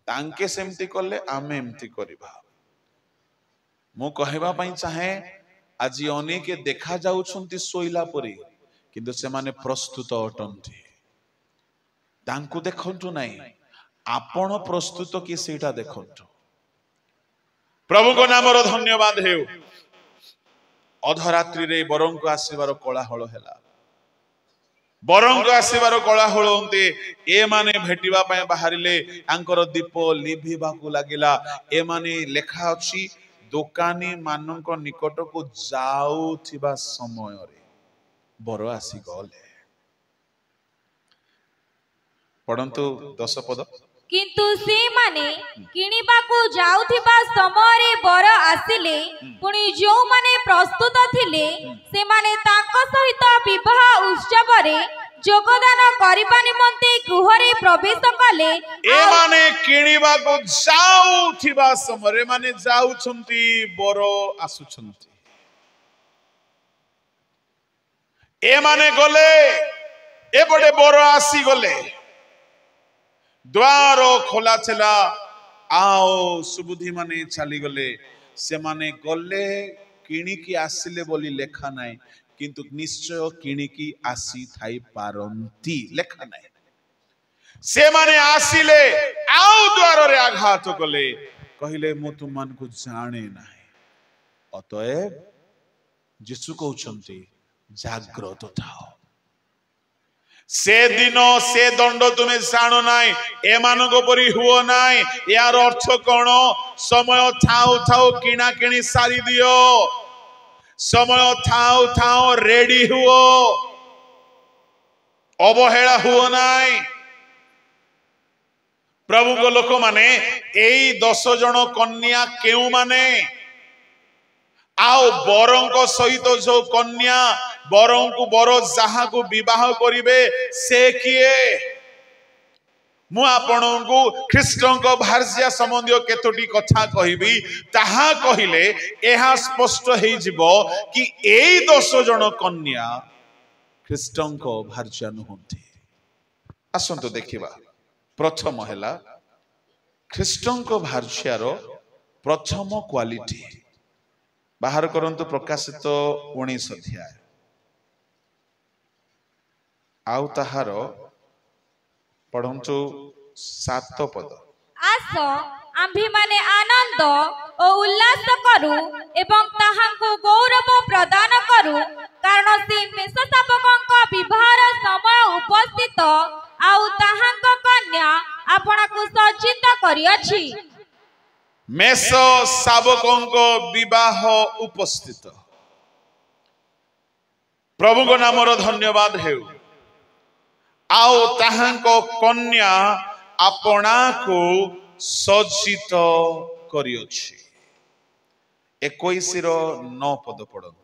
तांके सेमती करले आमे एमती करिबा। मु कहबा पई चाहे आज अनेक देखा जाउछंती सोइला परी, किंतु से माने प्रस्तुत अटंती। तांको देखंतु नाही, आपण प्रस्तुत कि सेटा देखंतु। प्रभु को नाम धन्यवाद हेउ। अधरात्रि रे बरंग को आसीबार कोलाहल हैला। बरंग आसीबार कोलाहल होंते ए माने भेटिबा पय बाहरिले, आंकर दीप लिभिबा को लागिला। ए माने लेखा अछि दुकानी मानक निकट को जाउथिबा समय रे बर आसी गले। पढंतु 10 पद। किंतु से माने किनिबा को जाउथिबा समय रे बर आसिले, पुनी जो माने प्रस्तुत थिले से माने तांको सहित विवाह उत्सव रे योगदान करिबा निमंते गृह रे प्रवेश कले। ए माने किनिबा को जाउथिबा समय रे माने जाउछंती, बर आसुछंती। ए माने गले, ए बडे बर आसी गले। द्वार खोला छला, आओ सुबुद्धि माने चली गले। से माने गले किणिकी आसिले बोली लेखा नाई, किंतु निश्चय किणिकी आसी थाई पारंती लेखा नाई। से माने आसिले, आओ द्वार रे आघात कले, कहिले मु तुमान को जाने नाई। अतएव यीशु कहउछंती जाग्रत थाओ। से दिन से दंड तुम्हें जानो नाई, एमानको परी हुओ नाई। यार अर्थ कोन? समय थाउ थाउ किणा किणी सारी दियो। समय थाउ थाउ रेडी हुओ, अवहेला हुओ नाई। प्रभु को लोक माने एई 10 जन कन्या केउ माने? आओ बरंको सहित जो कन्या बरं को बर जहा को विवाह करिवे से किए? मु आपन को ख्रीष्टन को भार्या संबंधी केतोटी कथा कहिबी, ताहा कहिले एहा स्पष्ट हेई जिवो कि एई 10 जन कन्या ख्रीष्टन को भार्या नुहंती। आसंतो देखिबा। प्रथम हैला ख्रीष्टन को भार्यार प्रथम क्वालिटी। बाहर करंतु प्रकाशित 19 अध्याय आउ ताहार पढ़ंतु 7 पद। आस आम्भी माने आनंद ଓ ଉଲ୍ଲାସ କରୁ ଏବଂ ତାହାଙ୍କୁ ଗୌରବ ପ୍ରଦାନ କରୁ, କାରଣ ସେ ମେଷ ଶାବକଙ୍କ ବିବାହର ସମୟ ଉପସ୍ଥିତ, ଆଉ ତାହାଙ୍କ କନ୍ୟା ଆପଣଙ୍କୁ ସଜ୍ଜିତ କରିଅଛି। ମେଷ ଶାବକଙ୍କ ବିବାହ ଉପସ୍ଥିତ। ପ୍ରଭୁଙ୍କ ନାମର ଧନ୍ୟବାଦ ହେଉ। ଆଉ ତାହାଙ୍କ କନ୍ୟା ଆପଣାକୁ ସଜ୍ଜିତ କରିଅଛି। 21-9 ପଦ ପଢନ୍ତୁ।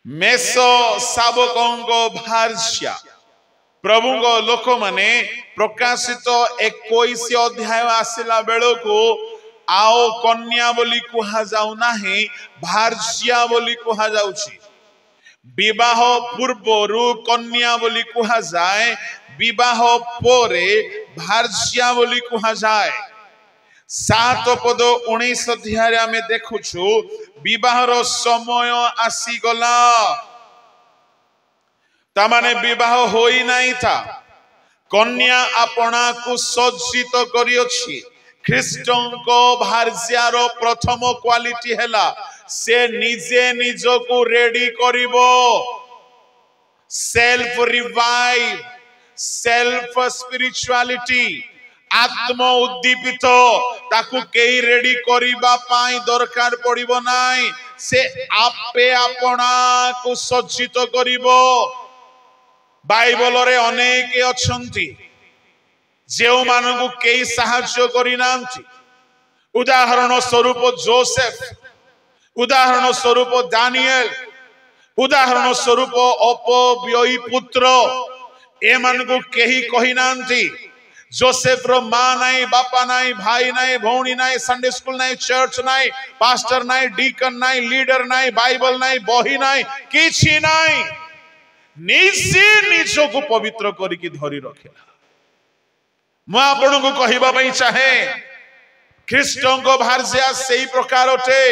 ମେଷ ଶାବକଙ୍କ ଭାର୍ଯ୍ୟା ପ୍ରଭୁଙ୍କ ଲୋକମାନେ ପ୍ରକାଶିତ 21 ଅଧ୍ୟାୟ ଆସିଲା ବେଳକୁ ଆଉ କନ୍ୟା ବୋଲି କୁହାଯାଉ ନାହିଁ, ଭାର୍ଯ୍ୟା ବୋଲି କୁହାଯାଉଛି। ବିବାହ ପୂର୍ବରୁ କନ୍ୟା ବୋଲି କୁହାଯାଏ, ବିବାହ ପରେ ଭାର୍ଯ୍ୟା ବୋଲି କୁହାଯାଏ। 7 ପଦ 19 ଅଧ୍ୟାୟରେ ଆମେ ଦେଖୁଛୁ ବିବାହର ସମୟ ଆସିଗଲା। ତାମାନେ ବିବାହ ହୋଇ ନାହିଁ ତା, କନ୍ୟା ଆପଣାକୁ ସଜ୍ଜିତ କରିଅଛି। ଖ୍ରୀଷ୍ଟଙ୍କ ଭାର୍ଯ୍ୟାର ପ୍ରଥମ କ୍ୱାଲିଟି ହେଲା ସେ ନିଜେ ନିଜକୁ ରେଡି କରିବ। ସେଲ୍ଫ ରିଭାଇଭ, ସେଲ୍ଫ ସ୍ପିରିଚୁଆଲିଟି, ଆତ୍ମ ଉଦ୍ଦୀପିତ, ତାକୁ କେହି ରେଡି କରିବା ପାଇଁ ଦରକାର ପଡିବ ନାହିଁ। ସେ ଆପେ ଆପଣାକୁ ସଜ୍ଜିତ କରିବ। ବାଇବଲରେ ଅନେକ ଅଛନ୍ତି ଯେଉଁମାନଙ୍କୁ କେହି ସାହାଯ୍ୟ କରିନାହାନ୍ତି। ଉଦାହରଣ ସ୍ୱରୂପ ଯୋସେଫ, ଉଦାହରଣ ସ୍ୱରୂପ ଦାନିଏଲ, ଉଦାହରଣ ସ୍ୱରୂପ ଅପବ୍ୟୟୀ ପୁତ୍ର, ଏମାନଙ୍କୁ କେହି କହିନାହାନ୍ତି। ଯୋସେଫର ମା ନାହିଁ, ବାପା ନାହିଁ, ଭାଇ ନାହିଁ, ଭଉଣୀ ନାହିଁ, ସଣ୍ଡେ ସ୍କୁଲ ନାହିଁ, ଚର୍ଚ୍ଚ ନାହିଁ, ପାଷ୍ଟର ନାହିଁ, ଡିକନ ନାହିଁ, ଲିଡର ନାହିଁ, ବାଇବଲ ନାହିଁ, ବହି ନାହିଁ, କିଛି ନାହିଁ। ନିଜେ ନିଜକୁ ପବିତ୍ର କରିକି ଧରି ରଖିଲା। ମୁଁ ଆପଣଙ୍କୁ କହିବା ପାଇଁ ଚାହେଁ ଖ୍ରୀଷ୍ଟଙ୍କ ଭାର୍ଯ୍ୟା ସେଇ ପ୍ରକାର ଅଟେ।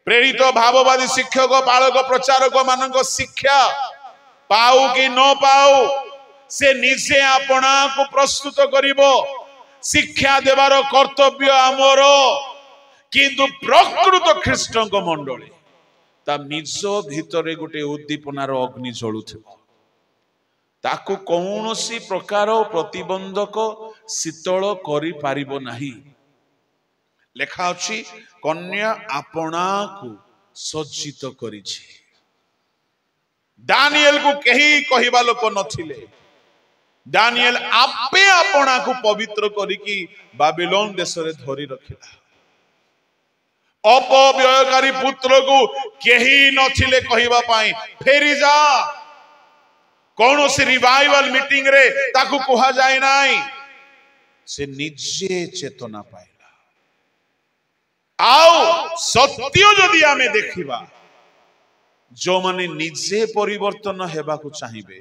ପ୍ରେରିତ ଭାବବାଦୀ ଶିକ୍ଷକ, ବାଳକ ପ୍ରଚାରକ ମାନଙ୍କ ଶିକ୍ଷା ପାଉ କି ନ ପାଉ, ସେ ନିଜେ ଆପଣାକୁ ପ୍ରସ୍ତୁତ କରିବ। ଶିକ୍ଷା ଦେବାର କର୍ତ୍ତବ୍ୟ ଆମର, କିନ୍ତୁ ପ୍ରକୃତ ଖ୍ରୀଷ୍ଟଙ୍କ ମଣ୍ଡଳୀ ତା ନିଜ ଭିତରେ ଗୋଟେ ଉଦ୍ଦୀପନାର ଅଗ୍ନି ଜଳୁଥିବ। ତାକୁ କୌଣସି ପ୍ରକାର ପ୍ରତିବନ୍ଧକ ଶୀତଳ କରିପାରିବ ନାହିଁ। ଲେଖା ଅଛି କନ୍ୟା ଆପଣାକୁ ସଜ୍ଜିତ କରିଛି। ଦାନିଏଲକୁ କେହି କହିବା ଲୋକ ନଥିଲେ। ଦାନିଏଲ ଆପେ ଆପଣାକୁ ପବିତ୍ର କରିକି ବାବିଲୋନ ଦେଶରେ ଧରି ରଖିଲା। ଅପବ୍ୟୟକାରୀ ପୁତ୍ରକୁ କେହି ନଥିଲେ କହିବା ପାଇଁ ଫେରିଯା। କୌଣସି ରିଭାଇଭାଲ ମିଟିଂ ରେ ତାକୁ କୁହାଯାଏ ନାହିଁ। ସେ ନିଜେ ଚେତନା ପାଇଲା। ଆଉ ସତ୍ୟ ଯଦି ଆମେ ଦେଖିବା, ଯୋଉମାନେ ନିଜେ ପରିବର୍ତ୍ତନ ହେବାକୁ ଚାହିଁବେ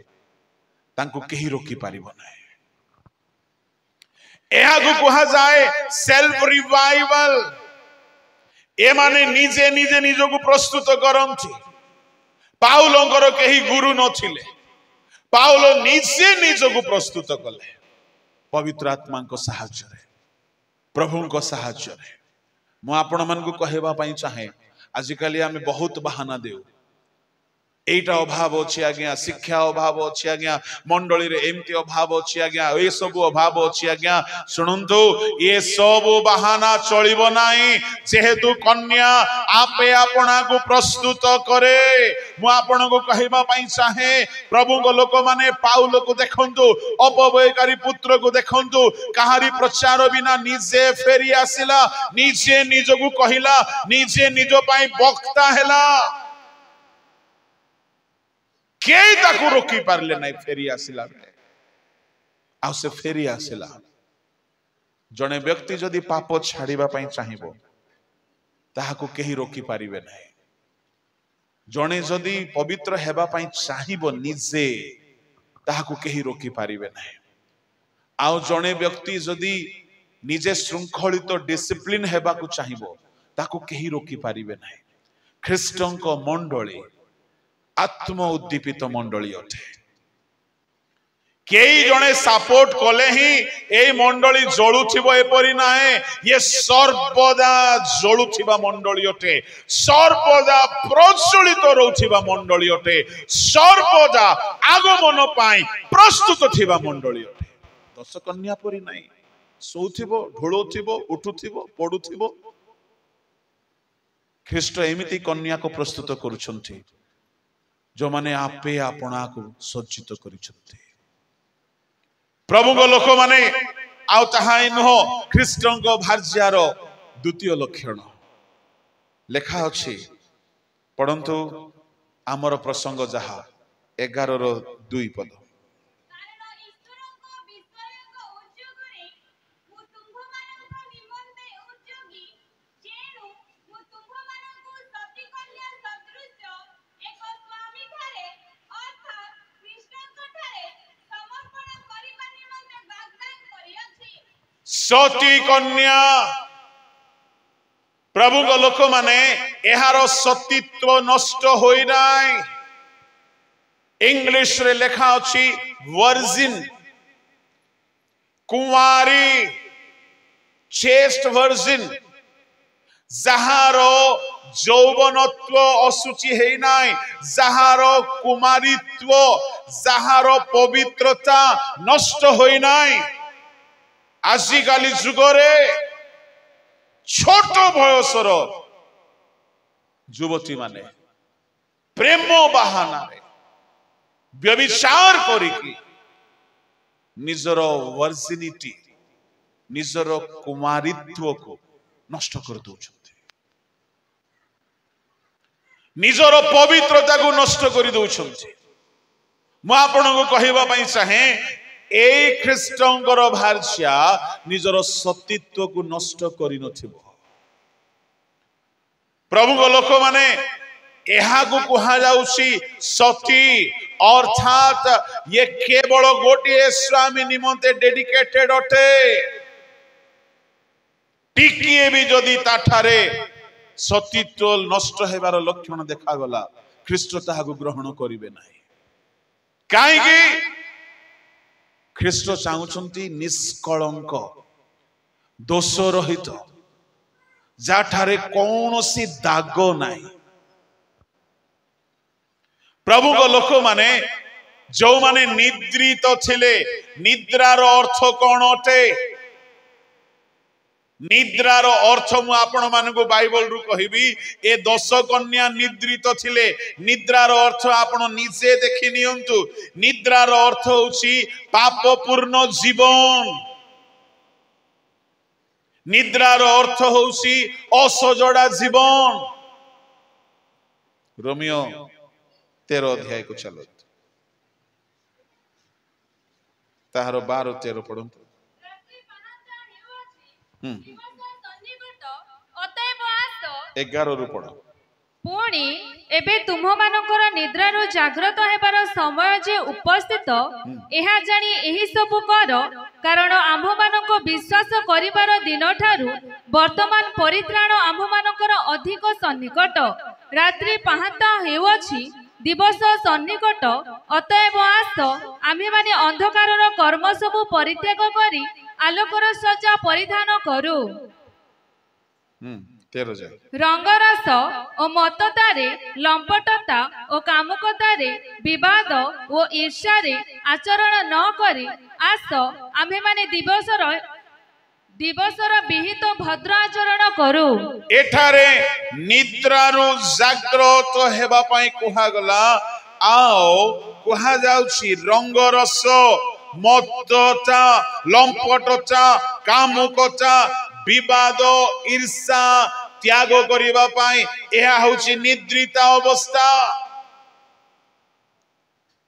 ତାଙ୍କୁ କେହି ରୋକି ପାରିବ ନାହିଁ। ଏହାକୁ କୁହାଯାଏ ସେଲ୍ଫ ରିଭାଇଭାଲ। ଏମାନେ ନିଜେ ନିଜେ ନିଜକୁ ପ୍ରସ୍ତୁତ କରନ୍ତି। ପାଉଲଙ୍କର କେହି ଗୁରୁ ନଥିଲେ। ପାଉଲ ନିଜେ ନିଜକୁ ପ୍ରସ୍ତୁତ କଲେ ପବିତ୍ର ଆତ୍ମାଙ୍କ ସାହାଯ୍ୟରେ, ପ୍ରଭୁଙ୍କ ସାହାଯ୍ୟରେ। ମୁଁ ଆପଣମାନଙ୍କୁ କହିବା ପାଇଁ ଚାହେଁ, ଆଜିକାଲି ଆମେ ବହୁତ ବାହାନା ଦେଉ। এইটা অভাব ଅଛି আজ্ঞা, শিক্ষা অভাব ଅଛି আজ্ঞା, মণ্ডলীরে এমতি অভাব ଅଛି আজ্ঞা, এই সবু অভাব ଅଛି আজ্ঞা। শুনন্তু, এ সবু বাহানা চলিব নাই। যেহেতু কন্যা আপে আপনাকু প্রস্তুত করে। ମୁଁ ଆପଣଙ୍କୁ କହିବା ପାଇଁ ଚାହେଁ, ପ୍ରଭୁଙ୍କ ଲୋକମାନେ ପାଉଲକୁ ଦେଖନ୍ତୁ, ଅପବ୍ୟୟକାରୀ ପୁତ୍ରକୁ ଦେଖନ୍ତୁ, କାହାରି ପ୍ରଚାର ବିନା ନିଜେ ଫେରି ଆସିଲା, ନିଜେ ନିଜକୁ କହିଲା, ନିଜେ ନିଜ ପାଇଁ ବକ୍ତା ହେଲା। କେହି ତାକୁ ରୋକି ପାରିଲେ ନାହିଁ। ଫେରି ଆସିଲା ବେଳେ ଆଉ ସେ ଫେରି ଆସିଲା। ଜଣେ ବ୍ୟକ୍ତି ଯଦି ପାପ ଛାଡିବା ପାଇଁ ଚାହିଁବ, ତାହାକୁ କେହି ରୋକି ପାରିବେ ନାହିଁ। ଜଣେ ଯଦି ପବିତ୍ର ହେବା ପାଇଁ ଚାହିଁବ ନିଜେ, ତାହାକୁ କେହି ରୋକି ପାରିବେ ନାହିଁ। आउ जणे व्यक्ति जदि निजे श्रृंखलित डिसिप्लिन हेबाकु चाहिबो ताकू केही रोकी पारिबे नाही। ख्रीष्टंक मंडली आत्म उद्दीपित मंडली अटे। केई जणे सपोर्ट कले ही ए मंडली जळुथिबो एपरि नाहे। ये सर्वदा जळुथिबा मंडली अटे, सर्वदा प्रज्वलित रहउथिबा मंडली अटे, सर्वदा आगमन पाई प्रस्तुत थिबा मंडली अटे। दश कन्या परि नाही, सोउथिबो, ढोळुथिबो, उठुथिबो, पडुथिबो। ख्रीष्ट एमिति कन्या को प्रस्तुत करूछन्ति जो माने आपे आपना को सज्जित करिछन्ति। प्रभु को लोक माने आउ ताहाई नुह ख्रीष्टन को भार्यार द्वितीय लक्षण लेखा अछि। पढ़ंतु आमर प्रसंग जहा 11:2 पद। सती कन्या प्रभु को लोक माने एहार सतीत्व नष्ट होई नाय। इंग्लिश रे लेखा अछि वर्जिन, कुंवारी, चेस्ट वर्जिन, जहारो यौवनत्व असुचि हेई नाय, जहारो कुमारीत्व, जहारो पवित्रता नष्ट होई नाय। आजिकाली जुगरे छोट बयसर युवती माने प्रेम बाहाना व्यभिचार करिकी निजर वर्जिनिटी, निजर कुमारीत्व को नष्ट कर दउछन्ति, निजर पवित्रता को नष्ट कर दउछन्ति। मु आपनको कहिबा पई चाहे ए ख्रीष्टंकर भार्या निजर सतीत्व को नष्ट करि नथिबो। प्रभु को लोक माने एहा को कहा जाउछि सती, अर्थात ये केवल गोटे स्वामी निमंते डेडिकेटेड अटे। टिकिए भी जदि ताठारे सतीत्व नष्ट हेबार लक्षण देखा गला ख्रीष्ट ताहाको ग्रहण करिवे नाही। काहे कि ख्रीष्ट चाहुछन्ति निष्कलंक, दोष रहित, जाठारे कौनसी दाग नाही। प्रभु को लोक माने जो माने निद्रित थिले, निद्रार अर्थ कौन अटे? निद्रार अर्थ मु आपण मानकु बाइबल रु कहिबी। ए 10 कन्या निद्रित थिले, निद्रार अर्थ आपण निजे देखि नियंतु। निद्रार अर्थ होछि पापपूर्ण जीवन, निद्रार अर्थ होछि असजड़ा जीवन। रोमियो 13 अध्याय को चलो, ताहारो 12-13 पढंतु। 11 रु पढ। पुणी एबे तुम मानकर निद्रारु जाग्रत हेबार समय जे उपस्थित, एहा जानी एही सब कर, कारण आम्भ मानक विश्वास करिबार दिन ठारू वर्तमान परित्राण आम्भ मानकर अधिक सन्निकट। रात्रि पाहांता हेउछि, दिवस सन्निकट। अतएव आस आम्हे माने अंधकारर कर्म सब परित्याग करी आलोकर सज्जा परिधान करू। रंगरस ओ मततारे, लंपटता ओ कामुकतारे, विवाद ओ ईर्ष्यारे आचरण न करी आस आम्हे माने दिवसर विहित भद्र आचरण करू। एठारे निद्रारु जाग्रत हेबा पई कुहा गला। आओ कुहा जाउछि रंगरस, मतता, लंपटता, कामुकता, विवाद, ईर्ष्या त्याग करिबा पई एहा होछि निद्रिता अवस्था।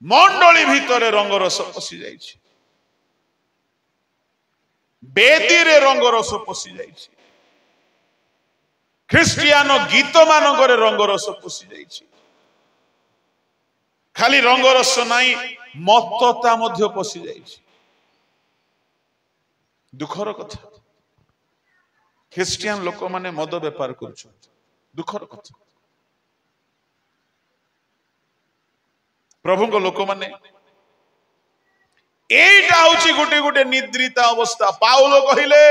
मंडली भितरे रंगरस पसि जाइछि, बेदी रे रंगरस पसि जाइछि, ख्रिस्टियानो गीत मानकरे रंगरस पसि जाइछि। खाली रंगरस नाही, मतता मध्य पसि जाइछि। दुखर कथा ख्रिस्टियन लोक माने मद बेपार कर दुखर कथा प्रभु को लोक माने एटा होची गोटे गोटे निद्रित अवस्था पाउलो कहिले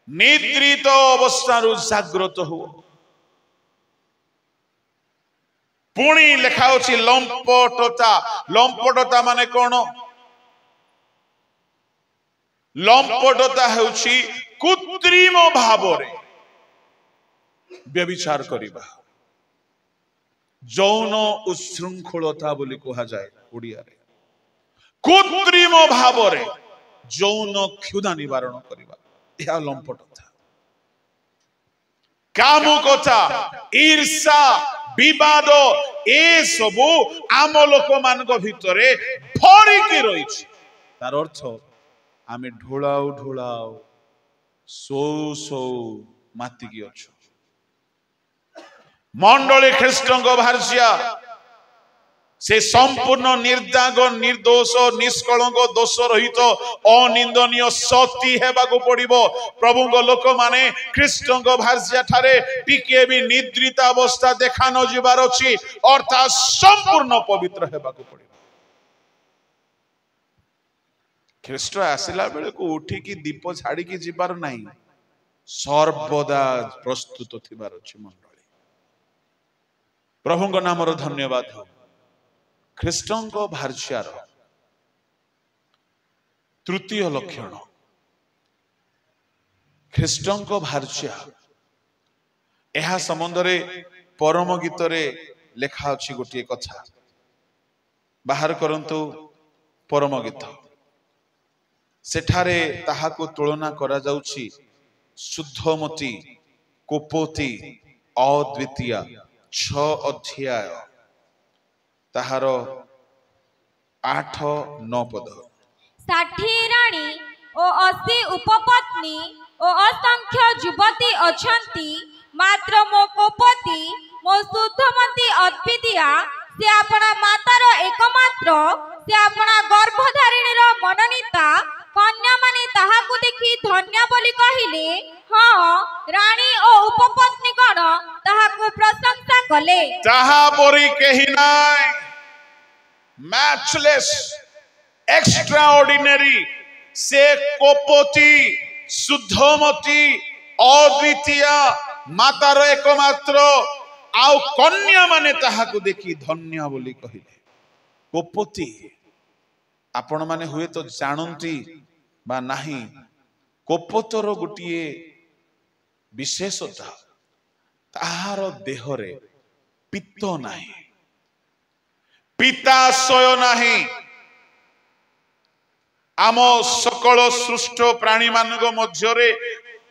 निद्रित अवस्था जाग्रत हो पुणी लेखा होची लंपटता माने कौन लंपटता होची कृत्रिम भावरे व्यभिचार करिबा जौन उच्छृंखलता बोली कहा जाए ओडिया रे कृत्रिम भावरे जौन क्षुधा निवारण करिबा यह लंपटता कामुकता ईर्षा विवाद ए सबु आम लोक मान भितरे भरिकी रही तार अर्थ आमे ढोलाऊ ढोलाऊ सो सो मातिकी अच्छु मंडली ख्रीष्टंग भारजिया से संपूर्ण निर्दाग निर्दोष निष्कलंक दोष रहित अनिंदनीय सती हेबाकु पड़िबो प्रभु को लोक माने ख्रीष्टंग भारजिया ठारे टिके भी निद्रित अवस्था देखा न जिबार अछि अर्थात संपूर्ण पवित्र हेबाकु पड़िबो ख्रीष्ट आसिला बेले को उठी की दीप छाड़ी की जिबार नाही सर्वदा प्रस्तुत थिबार अछि मंडली प्रभु को नाम रो धन्यवाद हो ख्रीष्टंग भारजियार तृतीय लक्षण ख्रीष्टंग भारजिया यह संबंध रे परम गीत रे लेखा अछि गोटे कथा बाहर करंतु परम गीत सेठारे ताहाको तुलना करा जाउछि शुद्धमती कोपोती अद्वितीय 6 अध्याय ताहार 8-9 पद 60 रानी ओ 80 उपपत्नी ओ असंख्य युवती अछंती मात्र मो कोपती मो शुद्धमती अद्वितीया से अपना मातार एकमात्र से अपना गर्भधारिणी रो मननीता कन्या माने ताहाकु देखि धन्य बोली कहिले हां रानी ओ उपपत्नी गण ताहाकु प्रशंसा कले ताहा परी केहि नाय मैचलेस एक्स्ट्राऑर्डिनरी से कोपती शुद्धमती अद्वितीय मातार एकमात्र आउ कन्या माने ताहाकु देखि धन्य बोली कहिले कोपती आपण माने हुए तो जानती बा नाही कोपतर गोटिए विशेषता ताहार देहरे पित्त नाही पिताशय नाही आम सकल सृष्ट प्राणी मानक मध्यरे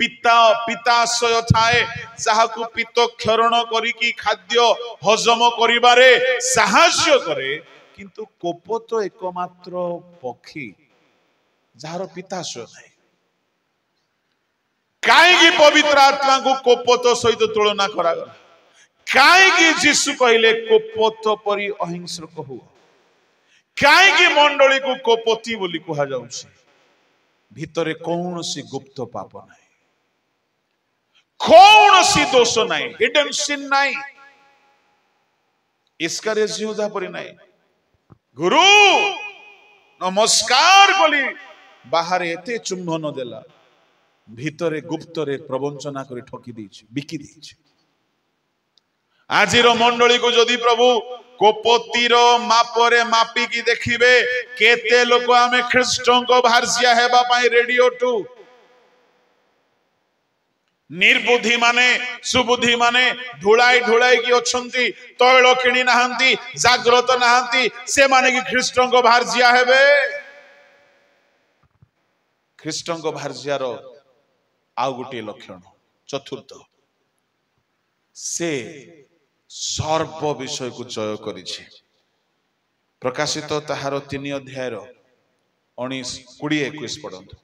पिताशय थाए जाहाकु पित्त क्षरण करिकी खाद्य हजम करिबारे साहाय्य करे किंतु कोपत एकमात्र पक्षी जार पिताशय नाही काईगी पवित्र आत्मा को कोपत सहित तुलना करा गला काईगी यीशु कहले कोपत परि अहिंसक हो काईगी मंडली को कोपती बोली कहा जाउछि भितरे कौनसी गुप्त पाप नाही कौनसी दोष नाही हिडन सिन नाही इसकारे जिहुदा परि नाही गुरु नमस्कार बोली बाहर एते चुंबन देला भितरे गुप्तरे प्रवंचना करी ठकी देछि बिकी देछि आजिर मंडली को जदि प्रभु कोपतीर मापरे मापी की देखिबे केते लोक आमे ख्रीष्टंक भारजिया हेबा पई रेडियो टू निर्बुद्धि माने सुबुद्धि माने ढुलाई ढुलाई की अछंती तैल किणी नाहंती जागृत नाहंती से माने की ख्रीष्टंक भारजिया हेबे ख्रीष्टंक भारजियार आउ गोटे लक्षण चतुर्थ से सर्व विषय को जय करिछि प्रकाशित ताहार 3 अध्याय 19 20 21 पढ़ंतु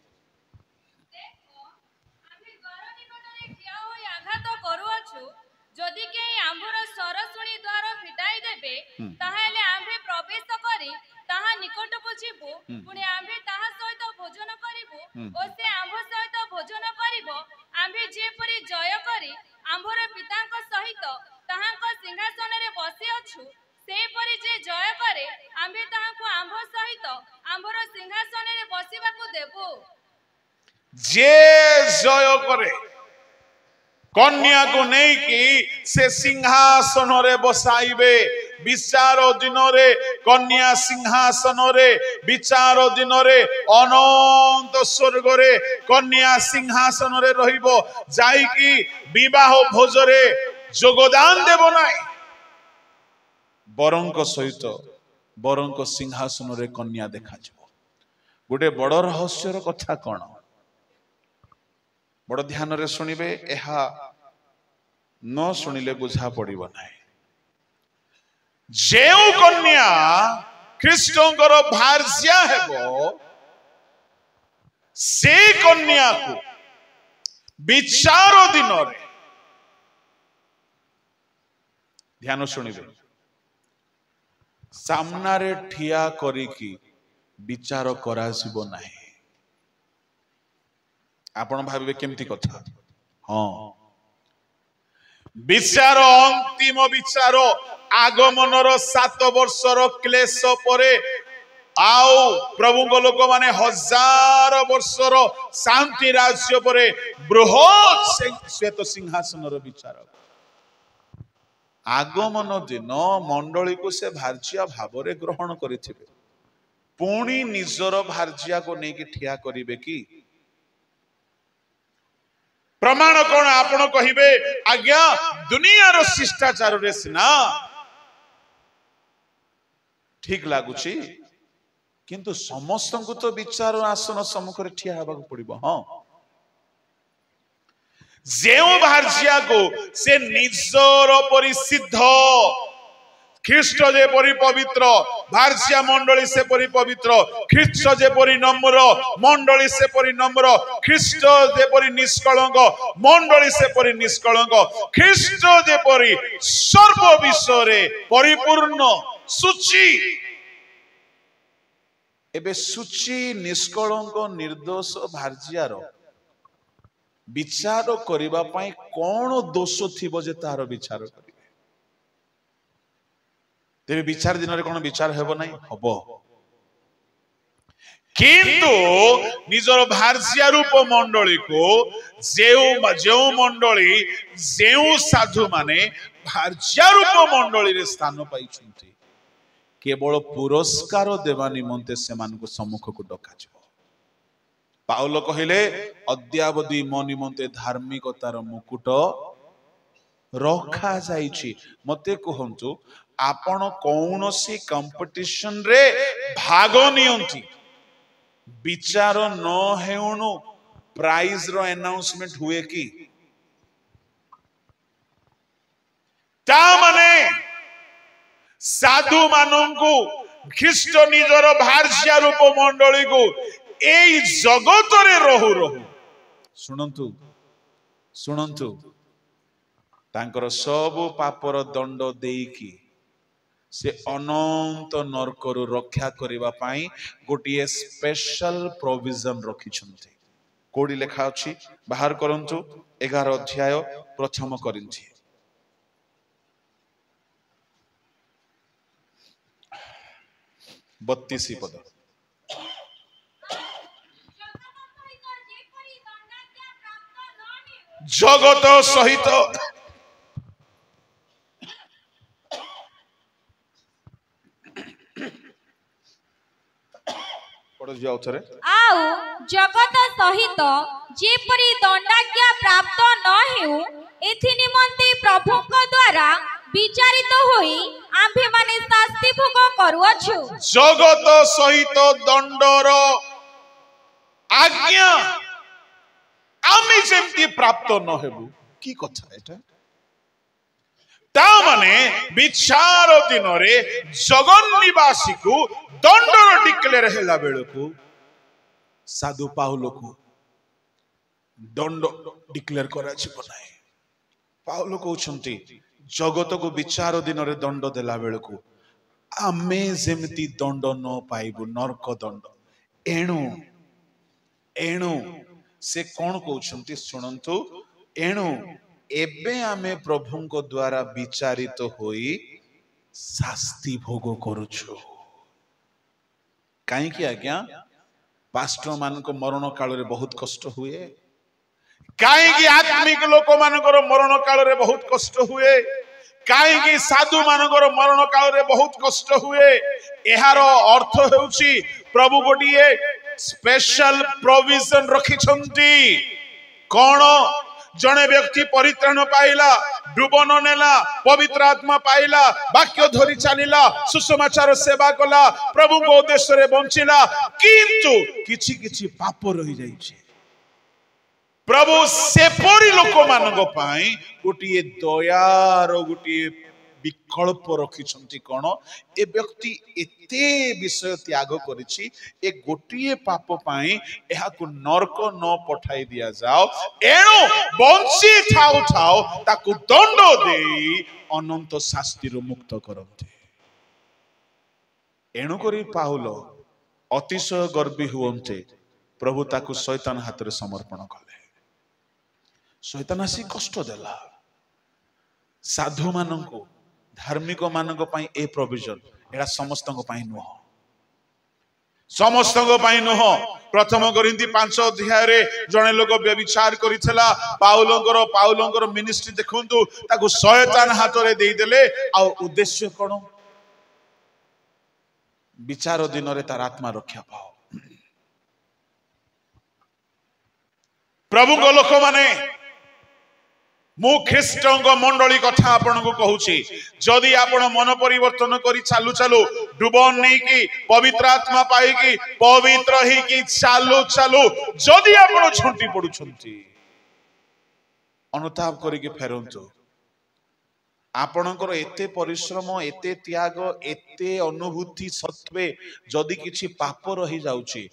जदि के आंभर स्वर सुनी द्वार फिटाई देबे ताहाले आंभे प्रवेश करी ताहा निकट को जीवु पुणी आंभे ताहा सहित भोजन करिवु ଓ ସେ ଆମ୍ଭ ସହିତ ଭୋଜନ କରିବ। ଆମ୍ଭେ ଯେପରି ଜୟ କରି ଆମ୍ଭର ପିତାଙ୍କ ସହିତ ତାହାଙ୍କ ସିଂହାସନରେ ବସିଅଛୁ, ସେପରି ଯେ ଜୟ କରେ ଆମ୍ଭେ ତାହାଙ୍କୁ ଆମ୍ଭ ସହିତ ଆମ୍ଭର ସିଂହାସନରେ ବସିବାକୁ ଦେବୁ। जे जय करे कन्या को नहीं कि से सिंहासन रे बसाइबे। विचार दिन रे कन्या सिंहासन रे, विचार दिन रे अनंत स्वर्ग रे कन्या सिंहासन रे रहिबो। जाइकी विवाह भोज रे योगदान देबो नाही, बरंक सहित बरंक सिंहासन रे कन्या देखा जिवो। गोटे बड़ रहस्यर कथा कौन, बड़ ध्यान रे सुनिबे। एहा न सुनिले बुझा पड़िबो नाही। जेउ कन्या ख्रीष्टंकर भार्या हेबो, से कन्या को विचार दिन रे, ध्यान सुनिबे, सामना रे ठिया करिकी विचार कराजिबो नाही। आपण भाबिबे केमती कथा। हाँ, विचार अंतिम विचार आगमनर 7 वर्षर क्लेश परे आउ प्रभु लोक माने 1000 वर्षर शांति राज्य परे बृहत श्वेत सिंहासनर विचार। आगमन दिन मंडली को से भार्या भाव रे ग्रहण करिथिबे, पुणी निजर भार्या को नेकी ठिया करिवे कि? प्रमाण कौन आपण कहिबे आज्ञा दुनियार शिष्टाचार रे सिना ठीक लागुची, किंतु समस्त को तो विचार आसन सम्मुख रे ठिया हेबाक पड़िबो। हाँ, जेउ भार्या को से निजर परिसिद्ध, ख्रीष्ट जेपरी पवित्र भार्या मंडली से परी पवित्र, ख्रीष्ट जेपरी नम्र मंडली से परी नम्र, ख्रीष्ट जेपरी निष्कलंक मंडली से परी निष्कलंक, ख्रीष्ट जेपरी सर्व विषय परिपूर्ण सूची। एबे सूची निष्कलंक निर्दोष भार्यार विचार करिबा पई कोन दोष थिबो जे तार विचार करिबे? तेरे विचार दिन रे कोन विचार हेबो नाही? हबो, किंतु निजर भार्या रूप मंडली को जेउ मंडली जेउ साधु माने भार्या रूप मंडली रे स्थान पाइछन्ति, केवल पुरस्कार देवा निमंते सेमान को सम्मुख को डका जिवो। पाउल कहिले अद्यावधि मो निमंते धार्मिकतार मुकुट रखा जाइछि। मते कहंतु आपण कौनसी कंपटीशन रे भाग नियंती, विचार न हेउनु प्राइज रो अनाउंसमेंट हुए कि? ता माने साधु मानंकु ख्रीष्ट निजर भार्या रूप मंडली को एई जगत रे रहु रहु सुनंतु सुनंतु तांकर सब पापर दंड देईकी से अनंत नरकरु रक्षा करिबा पाई गोटिए स्पेशल प्रोविजन रखिछन्ते। कोडी लेखा अछि बाहर करंतु 11 अध्याय प्रथम करिन्थी 32 पद। जगत सहित आउ जगत सहित जेपरी दंडाज्ञा प्राप्त न हेउ एथि निमंते प्रभुक द्वारा विचारित होई आम्भे माने शास्ति भोग करूअछु। जगत सहित दंडर आज्ञा आमे जेमती प्राप्त न हेबु की कथा एटा? ता माने विचार दिन रे जगन निवासी को दंडर डिक्लेयर हेला बेलको साधु पाउल को दंड डिक्लेयर करा छिबो नाही। पाउल कहउछंती जगत को विचार दिन रे दंड देला बेलको आमे जेमती दंड न पाइबु नरक दंड। एणु एणु से कौन कहते शुणु एणु एबे आमे प्रभु को द्वारा विचारित होई शास्ति भोग करुछु कहीं आज्ञा पास्टर मान को मरण काल रे बहुत कष्ट हुए कहीं आत्मिक लोक मानकर मरण काल रे बहुत कष्ट हुए कहीं साधु मानकर मरण काल रे बहुत कष्ट हुए यार अर्थ हेउची प्रभु गोटिए स्पेशल प्रोविजन रखिछंती कौन जने व्यक्ति परित्राण पाइला डुबन नेला पवित्र आत्मा पाइला वाक्य धरी चलिला सुसमाचार सेवा कला प्रभु को उद्देश्य रे बंचिला किंतु किछि किछि पाप रही जाइछे प्रभु सेपरी लोक मानक पाई गोटिए दयार गोटिए विकल्प रखिछंती कोन ए व्यक्ति एते विषय त्याग करिछि ए गोटिए पाप पाई एहा को नरक न पठाई दिया जाओ एणु बंची थाउ थाउ ताकु दंड देई अनंत शास्ति रो मुक्त करते एणु करी पाउल अतिशय गर्वी हुवंते प्रभु ताकु शैतान हाथ रे समर्पण कले शैतान आसी कष्ट देला साधु माननको धार्मिक मानक पाई ए प्रोविजन एड़ा समस्त नुह समस्त नुह प्रथम कोरिन्थी 5 अध्याय रे जने लोक व्यभिचार करितला पाउलंकर मिनिस्ट्री देखंतु ताकू शैतान हाथ रे देई देले आ उद्देश्य कोन विचार दिन रे तार आत्मा रक्षा पाओ प्रभु को लोक माने मु ख्रीष्टंग मंडली कथा आपण को कहूची जदि आपण मन परिवर्तन करी चालू चालू डुबन नहीं की पवित्र आत्मा पाई की पवित्र ही की चालू चालू जदि आपण छुंटी पडुछंती अनुताप करी के फेरंतु आपणकर एते परिश्रम एते त्याग एते अनुभूति सत्वे जदि किछि पाप रही जाउची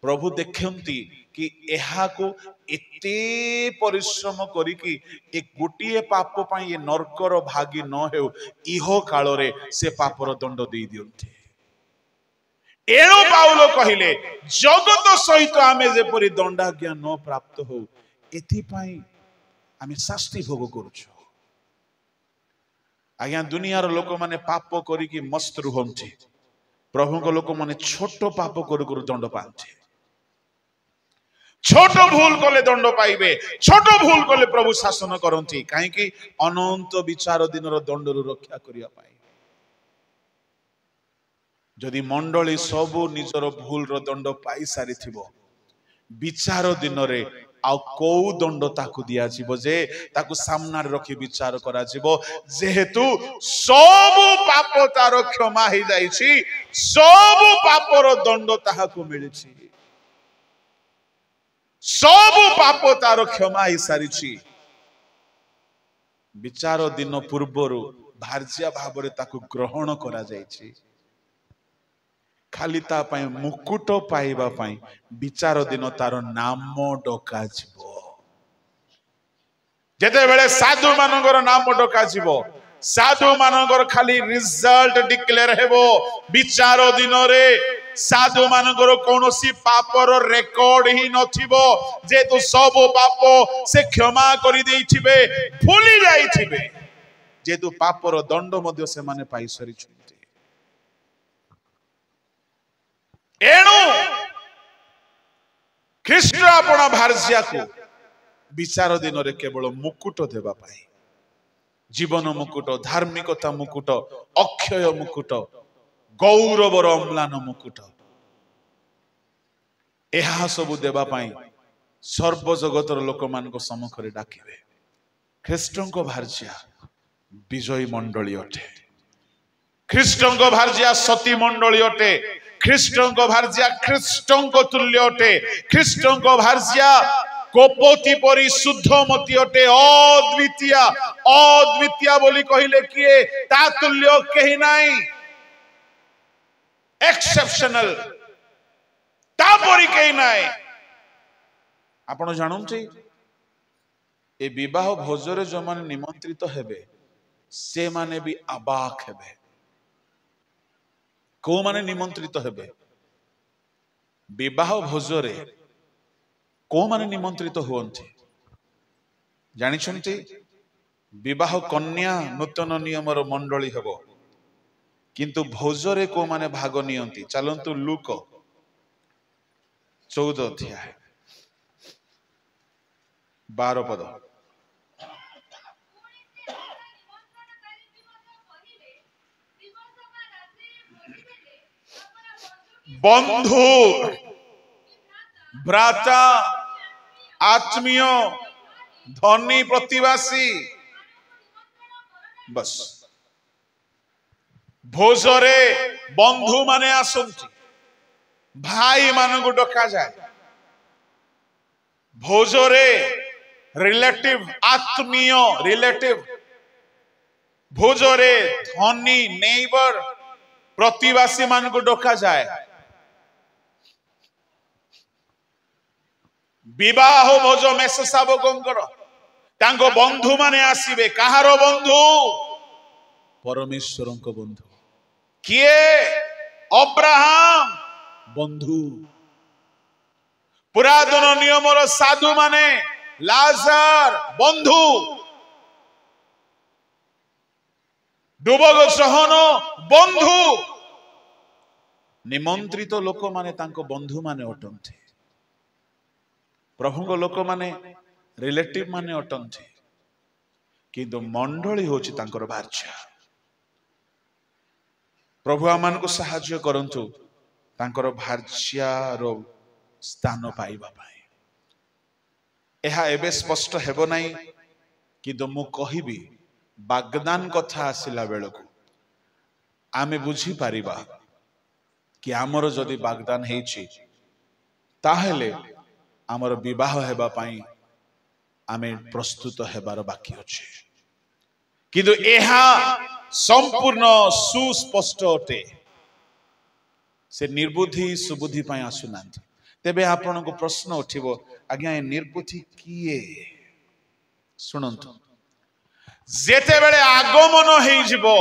प्रभु देखंती कि एहा को एते परिश्रम करी कि एक गोटिए पाप पई ये नरकर भागी न हेउ इहो काल रे से पापर दंड देई दियंती एणु पाउल कहिले जगत सहित आमे जेपरि दंडाज्ञा न प्राप्त हो एथि पई आमे शास्ति भोग करूछु आज्ञा दुनियार लोक माने पाप करी कि मस्त रुहंती प्रभु को लोक माने छोट पाप करू दंड पांती छोट भूल कले दंड पाइबे छोट भूल कले प्रभु शासन करंती काहे कि अनंत विचार दिन रो दंड रु रक्षा करिया पाई जदि मंडली सबु निजर भूल रो दंड पाई सारी थिबो विचार दिन रे आ को दंड ताकू दिया जीवो जे ताकू सामना रे रखी विचार करा जीवो जेहेतु सबु पाप तार क्षमा ही जाईछि सबु पापर दंड ताहाकू मिलिछि सबु पाप तार क्षमा ही सारी विचार दिन पूर्वर भार्या भाव ताकू ग्रहण करा जायछि खाली ता पई मुकुट पाइबा पई विचार दिन तार नाम डका जीवो जेते बेले साधु मानकर नाम डका जीवो साधु मानकर खाली रिजल्ट डिक्लेयर हेबो विचार दिन रे साधु मानकर कौनसी पापर रेकर्ड ही नथिबो जेतु सब पाप से क्षमा करि देइथिबे भूली जाइथिबे जेतु पापर दंड मध्य से माने पाई सरी छुंती एणु ख्रीष्ट आपण भार्या को विचार दिन रे केवल मुकुट देबा पाई जीवन मुकुट धार्मिकता मुकुट अक्षय मुकुट गौरवर अम्लान मुकुट एहा सबु देबा पाई सर्व जगतर लोक मान को सम्मुखरे डाकिबे ख्रीष्टंक भार्या विजयी मंडली अटे ख्रीष्टंक भार्या सती मंडली अटे ख्रीष्टंक भार्या ख्रीष्टंक तुल्य अटे ख्रीष्टंक भार्या कोपोती परी शुद्धमती अटे अद्वितीय बोली कहिले किए ता तुल्य केही नाही एक्सेप्शनल तापरी केही नाही आपण जानते ए विवाह भोजरे जो माने निमंत्रित हेबे से माने भी अबाक हेबे को माने निमंत्रित हेबे विवाह भोजरे को माने निमंत्रित हुअन्ति जानिछन्ति विवाह कन्या नूतन नियमर मंडली हेबो किंतु भोजरे को माने भाग नियंती चलंतु लूक 14 अध्याय 12 पद बंधु भ्राता आत्मीय धनी प्रतिवासी बस भोजरे बंधु माने आसंती भाई मान को डका जाए भोजरे रिलेटिव आत्मीय रिलेटिव भोजरे धनी नेबर प्रतिवासी मान को डका जाए विवाह भोज मेष शावकंकर तांको बंधु माने आसीबे कहार बंधु परमेश्वर बंधु किए अब्राहम बंधु पुरातन नियमर साधु माने लाजर बंधु दुबग सहन बंधु निमंत्रित लोक माने तांको बंधु माने अटंती प्रभुंग लोक माने रिलेटिव माने अटंती किंतु मंडली होची तांकर भार्या प्रभु आमान को सहाय्य करंतु तांकर भार्यार स्थान पाइबा पाई एहा एबे स्पष्ट हेबो नाही किंतु मु कहिबी वाग्दान कथा आसिला बेलको आमे बुझी पारिबा कि आमर जदि वाग्दान हेछि ताहेले आमर विवाह हेबा पाई आमे प्रस्तुत हेबार बाकी अछि किंतु एहा संपूर्ण सुस्पष्ट अटे से निर्बुद्धि सुबुद्धि पाई आसुनांती तेबे आपण को प्रश्न उठिबो आज्ञा ए निर्बुद्धि किए सुनंतु जेते बेले आगमन हेइ जिवो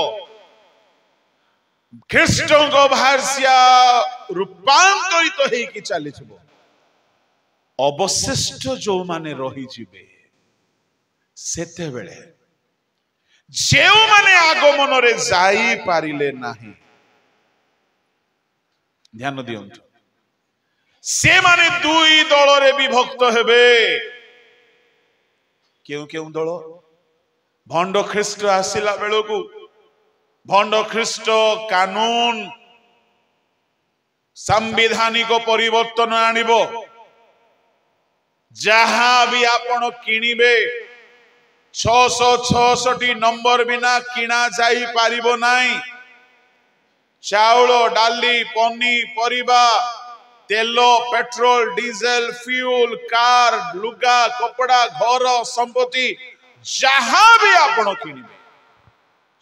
ख्रीष्ट को भार्या रूपांतरित हेइ कि चली जिवो अवशिष्ट जो माने रही जिवे सेते बेले जेउ माने आगमन रे जाई पारिले नाही ध्यान दियंतु से माने दुई दल रे विभक्त हेबे केउ केउ दल भंड ख्रीष्ट आसिला बेलकु भंड ख्रीष्ट कानून संवैधानिक परिवर्तन आनिबो जहां भी आपण किनिबे 666 नंबर बिना किना जाई पारिबो नाही चाउल डाली पनी परिबा तेलो पेट्रोल डीजल फ्यूल कार लुगा कपड़ा घर संपत्ति जहां भी आपण किनिबे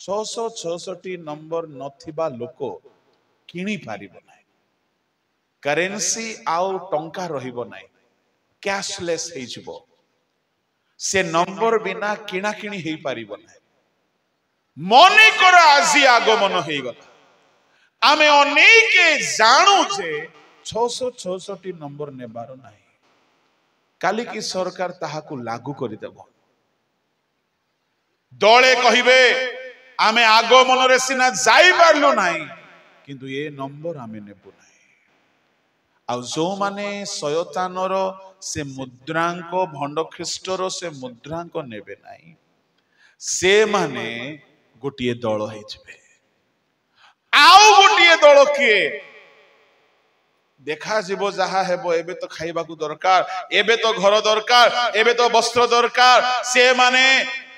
666 नंबर नथिबा लोको किनी पारिबो नाही करेंसी आउ टंका रहिबो नाही कैशलेस हे जिवो से नंबर बिना किना किनी हे पारिबो नाही मने कर आजी आगमन हे गला आमे अनेके जानू जे 666 नंबर नेबार नाही काली की सरकार ताहाकू लागू करि देबो दळे कहिबे आमे आगमन रे सिना जाई पारलु नाही किंतु ये नंबर आमे नेबु नाही आ जो माने शयतानर से मुद्रांक भंड ख्रीष्टर से मुद्रांक नेबे नाही से माने गोटिए दल हे जिवे आउ गोटिए दल किए देखा जीवो जहा हेबो एबे तो खाइबा को दरकार एबे तो घर दरकार एबे तो वस्त्र दरकार से माने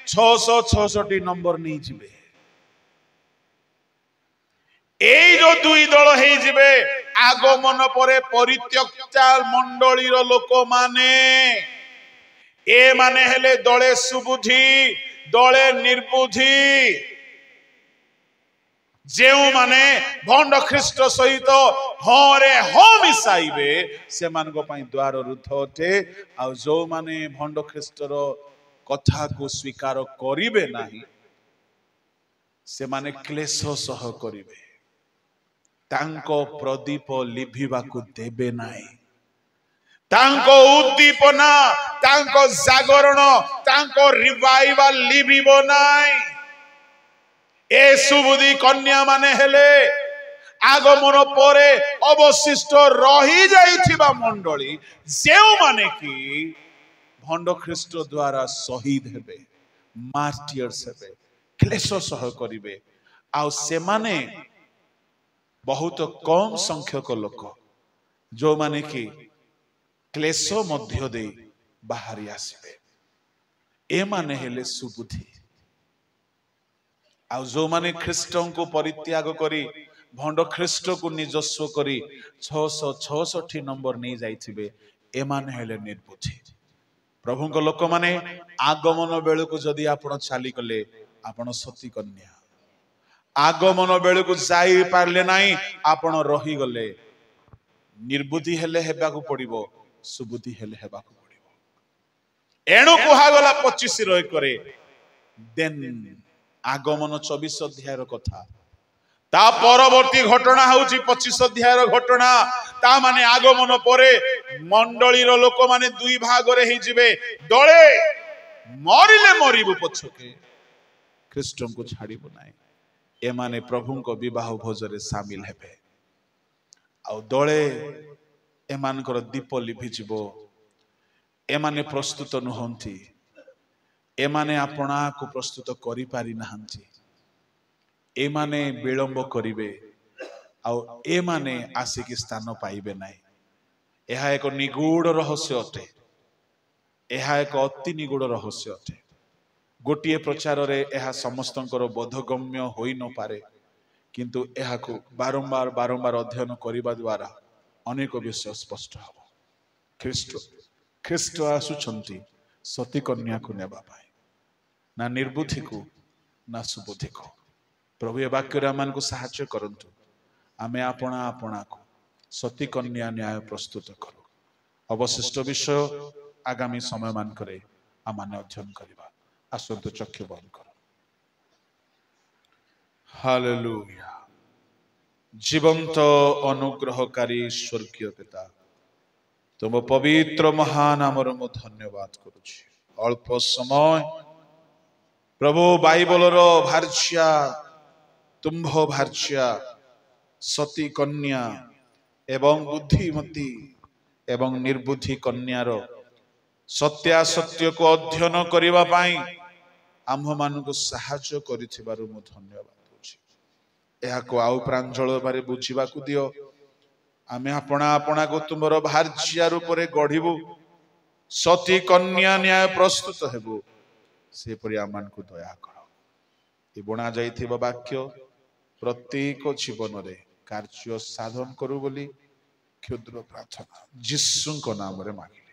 666 नंबर नहीं जिवे एई जो दुई दल हे जिवे आगमन परे परित्यक्ता मंडलीर लोक माने ए माने हेले दले सुबुद्धि दले निर्बुद्धि जेउ माने भंड ख्रीष्ट सहित हरे ह मिसाइबे से मान को पई द्वार रुद्ध अटे आ जो माने भंड ख्रीष्टर कथा को स्वीकार करिवे नाही से माने क्लेश सह करिवे तांको प्रदीप लिभिबा को देबे नाही तांको उद्दीपना तांको जागरण तांको रिवाइवल लिबिबो नाई। ए सुबुदी कन्या माने हेले आगमन परे अवशिष्ट रही जाइथिबा मंडली जे माने कि भंड ख्रीष्ट द्वारा शहीद हेबे, मार्टियर्स हेबे, क्लेश सह करिवे। आउ से माने बहुत कम संख्यक लोक जो माने कि क्लेश मध्य दे बाहरी आसबे। ए माने हेले सुबुद्धि। आ जो माने ख्रीष्टों को परित्याग करी भंड ख्रीष्ट को निजस्व करी 666 नंबर नहीं जाइथिबे ए माने हेले निर्बुद्धि। प्रभु को लोक माने आगमन बेलू को जदि आपण चाली कले आपण सती कन्या, आगमन बेलू को जाई पारले नाही आपण रही गले, निर्बुद्धि हेले हेबा को पड़िबो, सुबुद्धि हेले हेबा को पड़िबो। एणु कुहा गला 25 रही करे देन आगमन 24 अध्याय कथा ता परवर्ती घटना होची 25 अध्याय घटना। ता माने आगमन परे मंडली रो लोक माने दुई भाग रे ही जिवे, दळे मरिले मरिबो पछके ख्रीष्ट को छाड़िबो नाही। ए माने प्रभु को विवाह भोज रे शामिल हेबे। आ दळे ए मानकर दीप लिभि जिवो। ए माने प्रस्तुत नहंती, ए माने आपना को प्रस्तुत करि पारि नाहंती, ए माने विलंब करिवे आउ ए माने आसिक स्थान पाइबे नाही। यह एक निगूढ़ रहस्य अटे, यह एक अति निगूढ़ रहस्य अटे। गोटिए प्रचार रे यह समस्तंकर बोधगम्य होई न पारे, किंतु यह को बारंबार बारंबार अध्ययन करिबा द्वारा अनेक विषय स्पष्ट हबो। ख्रीष्ट आसुछंती सती कन्या को नेबा पाए, ना निर्बुद्धि को ना सुबुद्धि को। प्रभु ए वाक्य आम को साहाय्य करंतु, आमे आपणा आपणा को सती कन्या न्याय प्रस्तुत करू। अवशिष्ट विषय आगामी समय मान करे आमाने अध्ययन करिबा। आसंतु चक्षु बंद करो। हालेलुया। जीवंत अनुग्रहकारी स्वर्गीय पिता, तुम पवित्र महान नामर मु धन्यवाद करुछि। अल्प समय प्रभु बाइबल रो भार्या तुम्भ भार्या सती कन्या एवं बुद्धिमती एवं निर्बुद्धि कन्यार सत्यासत्य को अध्ययन करिबा पाई आम्भ मानकु साहाय्य करिथिबारु मु धन्यवाद देउछि। एहा को आउ प्रांजल बारे बुझिबा को दियो। आमे आपणा आपणा को तुमरो भार्या रूपरे गढिबु, सती कन्या न्याय प्रस्तुत हेबु, से परि आमान को दया करो। ए बणा जाइथिबा वाक्य प्रत्येक जीवन रे कार्य साधन करू बोली क्षुद्र प्रार्थना यीशु को नाम रे मांगी।